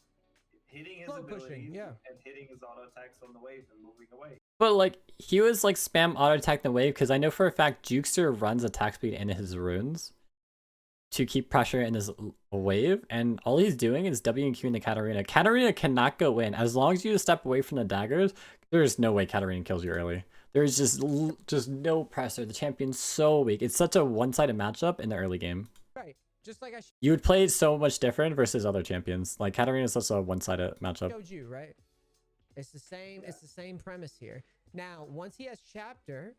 hitting his abilities and hitting his auto attacks on the wave and moving away. But, like, he was, like, spam auto attack the wave, because I know for a fact Jukester runs attack speed in his runes to keep pressure in his wave, and all he's doing is W and Q in the Katarina. Katarina cannot go in. As long as you step away from the daggers, there's no way Katarina kills you early. There's just no pressure. The champion's so weak. It's such a one-sided matchup in the early game. Right. Just like you would play it so much different versus other champions. Like, Katarina is such a one-sided matchup. Showed you, right? It's the same. Yeah. It's the same premise here. Now, once he has chapter,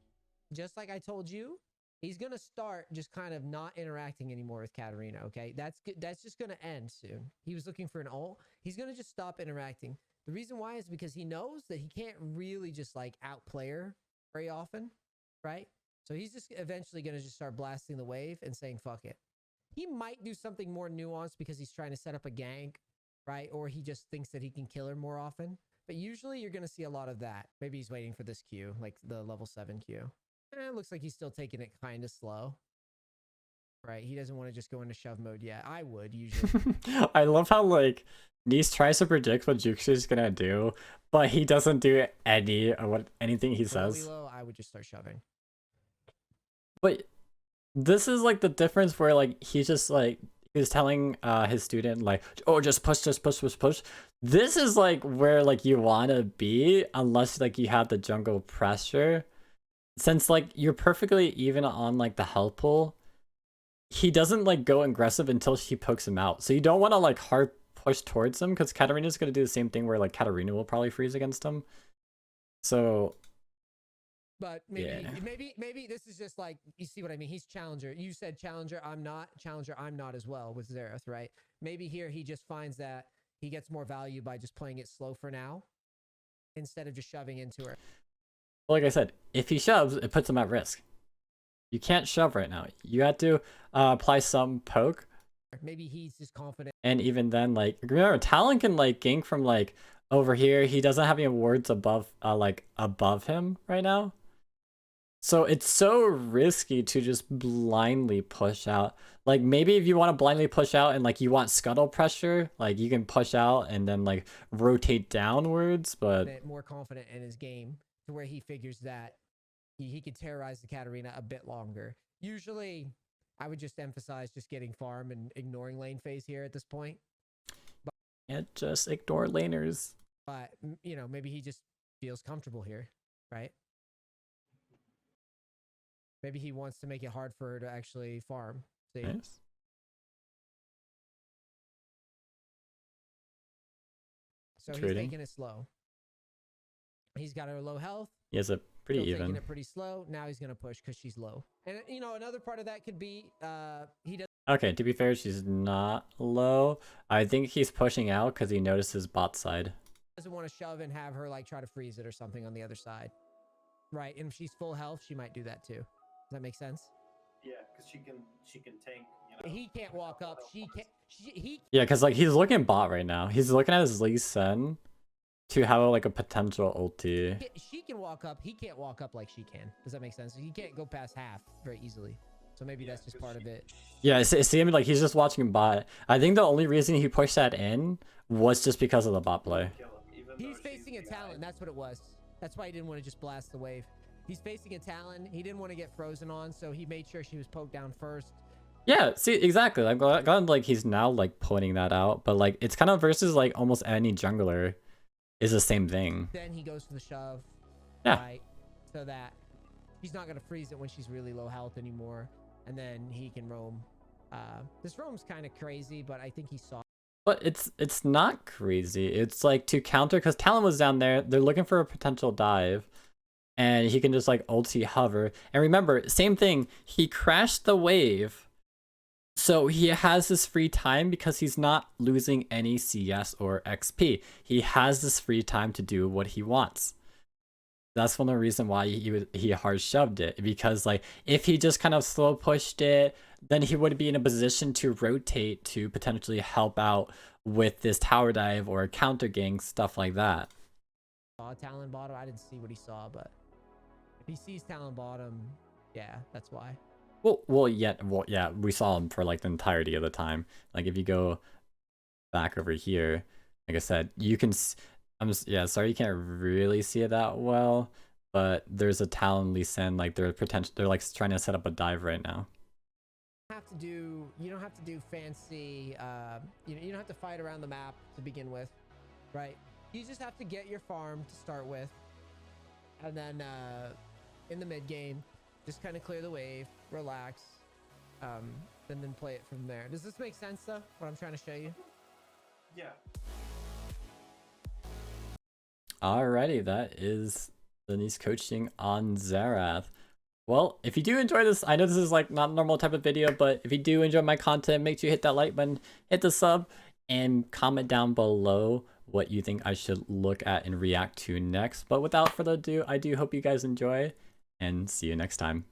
just like I told you, he's gonna start just kind of not interacting anymore with Katarina. Okay, that's just gonna end soon. He was looking for an ult. He's gonna just stop interacting. The reason why is because he knows that he can't really just, like, outplay her very often, right? So he's just eventually going to just start blasting the wave and saying, fuck it. He might do something more nuanced because he's trying to set up a gank right? Or he just thinks that he can kill her more often. But usually you're going to see a lot of that. Maybe he's waiting for this Q, like the level 7 Q. It looks like he's still taking it kind of slow. Right? He doesn't want to just go into shove mode yet. I would usually. I love how like Neace tries to predict what Juxu's gonna do, but he doesn't do anything he says. Low, I would just start shoving. But this is like the difference where like he's just like he's telling his student like, oh, just push. This is like where like you wanna be, unless like you have the jungle pressure. Since like you're perfectly even on like the health pool, he doesn't like go aggressive until she pokes him out. So you don't want to like hard push towards him because Katarina's going to do the same thing where like Katarina will probably freeze against him. So but maybe this is just like, you see what I mean? He's challenger. You said challenger, I'm not. Challenger, I'm not as well with Xerath, right? Maybe here he just finds that he gets more value by just playing it slow for now instead of just shoving into her. Like I said, if he shoves, it puts him at risk. You can't shove right now. You have to apply some poke. Maybe he's just confident. And even then, like, remember, Talon can like gank from like over here. He doesn't have any wards above above him right now. So it's so risky to just blindly push out. Like maybe if you want to blindly push out and like you want scuttle pressure, like you can push out and then like rotate downwards, but more confident in his game to where he figures that he could terrorize the Katarina a bit longer. Usually, I would just emphasize just getting farm and ignoring lane phase here at this point. But, yeah, just ignore laners. But, you know, maybe he just feels comfortable here, right? Maybe he wants to make it hard for her to actually farm. See? Nice. So he's taking it slow. He's got her low health. He has a pretty even. Taking it pretty slow. Now he's gonna push because she's low. And you know, another part of that could be he does. Okay, to be fair, she's not low. I think he's pushing out because he notices bot side. Doesn't want to shove and have her like try to freeze it or something on the other side, right? And if she's full health, she might do that too. Does that make sense? Yeah, because she can tank. You know, he can't walk up. She can't. Yeah, because like he's looking bot right now. He's looking at his Lee Sin to have like a potential ulti. She can walk up. He can't walk up like she can. Does that make sense? He can't go past half very easily. So maybe that's just part of it. Yeah, see him like he's just watching bot. I think the only reason he pushed that in was just because of the bot play. He's facing a Talon. That's what it was. That's why he didn't want to just blast the wave. He's facing a Talon. He didn't want to get frozen on, so he made sure she was poked down first. Yeah, see, exactly. I'm glad like he's now like pointing that out, but like it's kind of versus like almost any jungler is the same thing. Then he goes for the shove. Yeah. Right, so that he's not going to freeze it when she's really low health anymore. And then he can roam. This roam's kind of crazy, but I think he saw. But it's not crazy. It's like to counter because Talon was down there. They're looking for a potential dive. And he can just like ulti hover. And remember, same thing. He crashed the wave. So he has this free time because he's not losing any CS or XP. He has this free time to do what he wants. That's one of the reasons why he hard shoved it. Because like if he just kind of slow pushed it, then he would be in a position to rotate to potentially help out with this tower dive or counter gank, stuff like that. Saw Talon bottom. I didn't see what he saw, but if he sees Talon bottom, yeah, that's why. Well, yeah, we saw him for like the entirety of the time. Like if you go back over here, like I said, you can. Yeah, sorry you can't really see it that well, but there's a Talon Lee Sin, like they're like trying to set up a dive right now. You don't have to do fancy. You don't have to fight around the map to begin with, right? You just have to get your farm to start with, and then in the mid game, just kind of clear the wave, relax, and then play it from there. Does this make sense though? What I'm trying to show you? Yeah. Alrighty, that is the Neace coaching on Xerath. Well, if you do enjoy this, I know this is like not a normal type of video, but if you do enjoy my content, make sure you hit that like button, hit the sub, and comment down below what you think I should look at and react to next. But without further ado, I do hope you guys enjoy, and see you next time.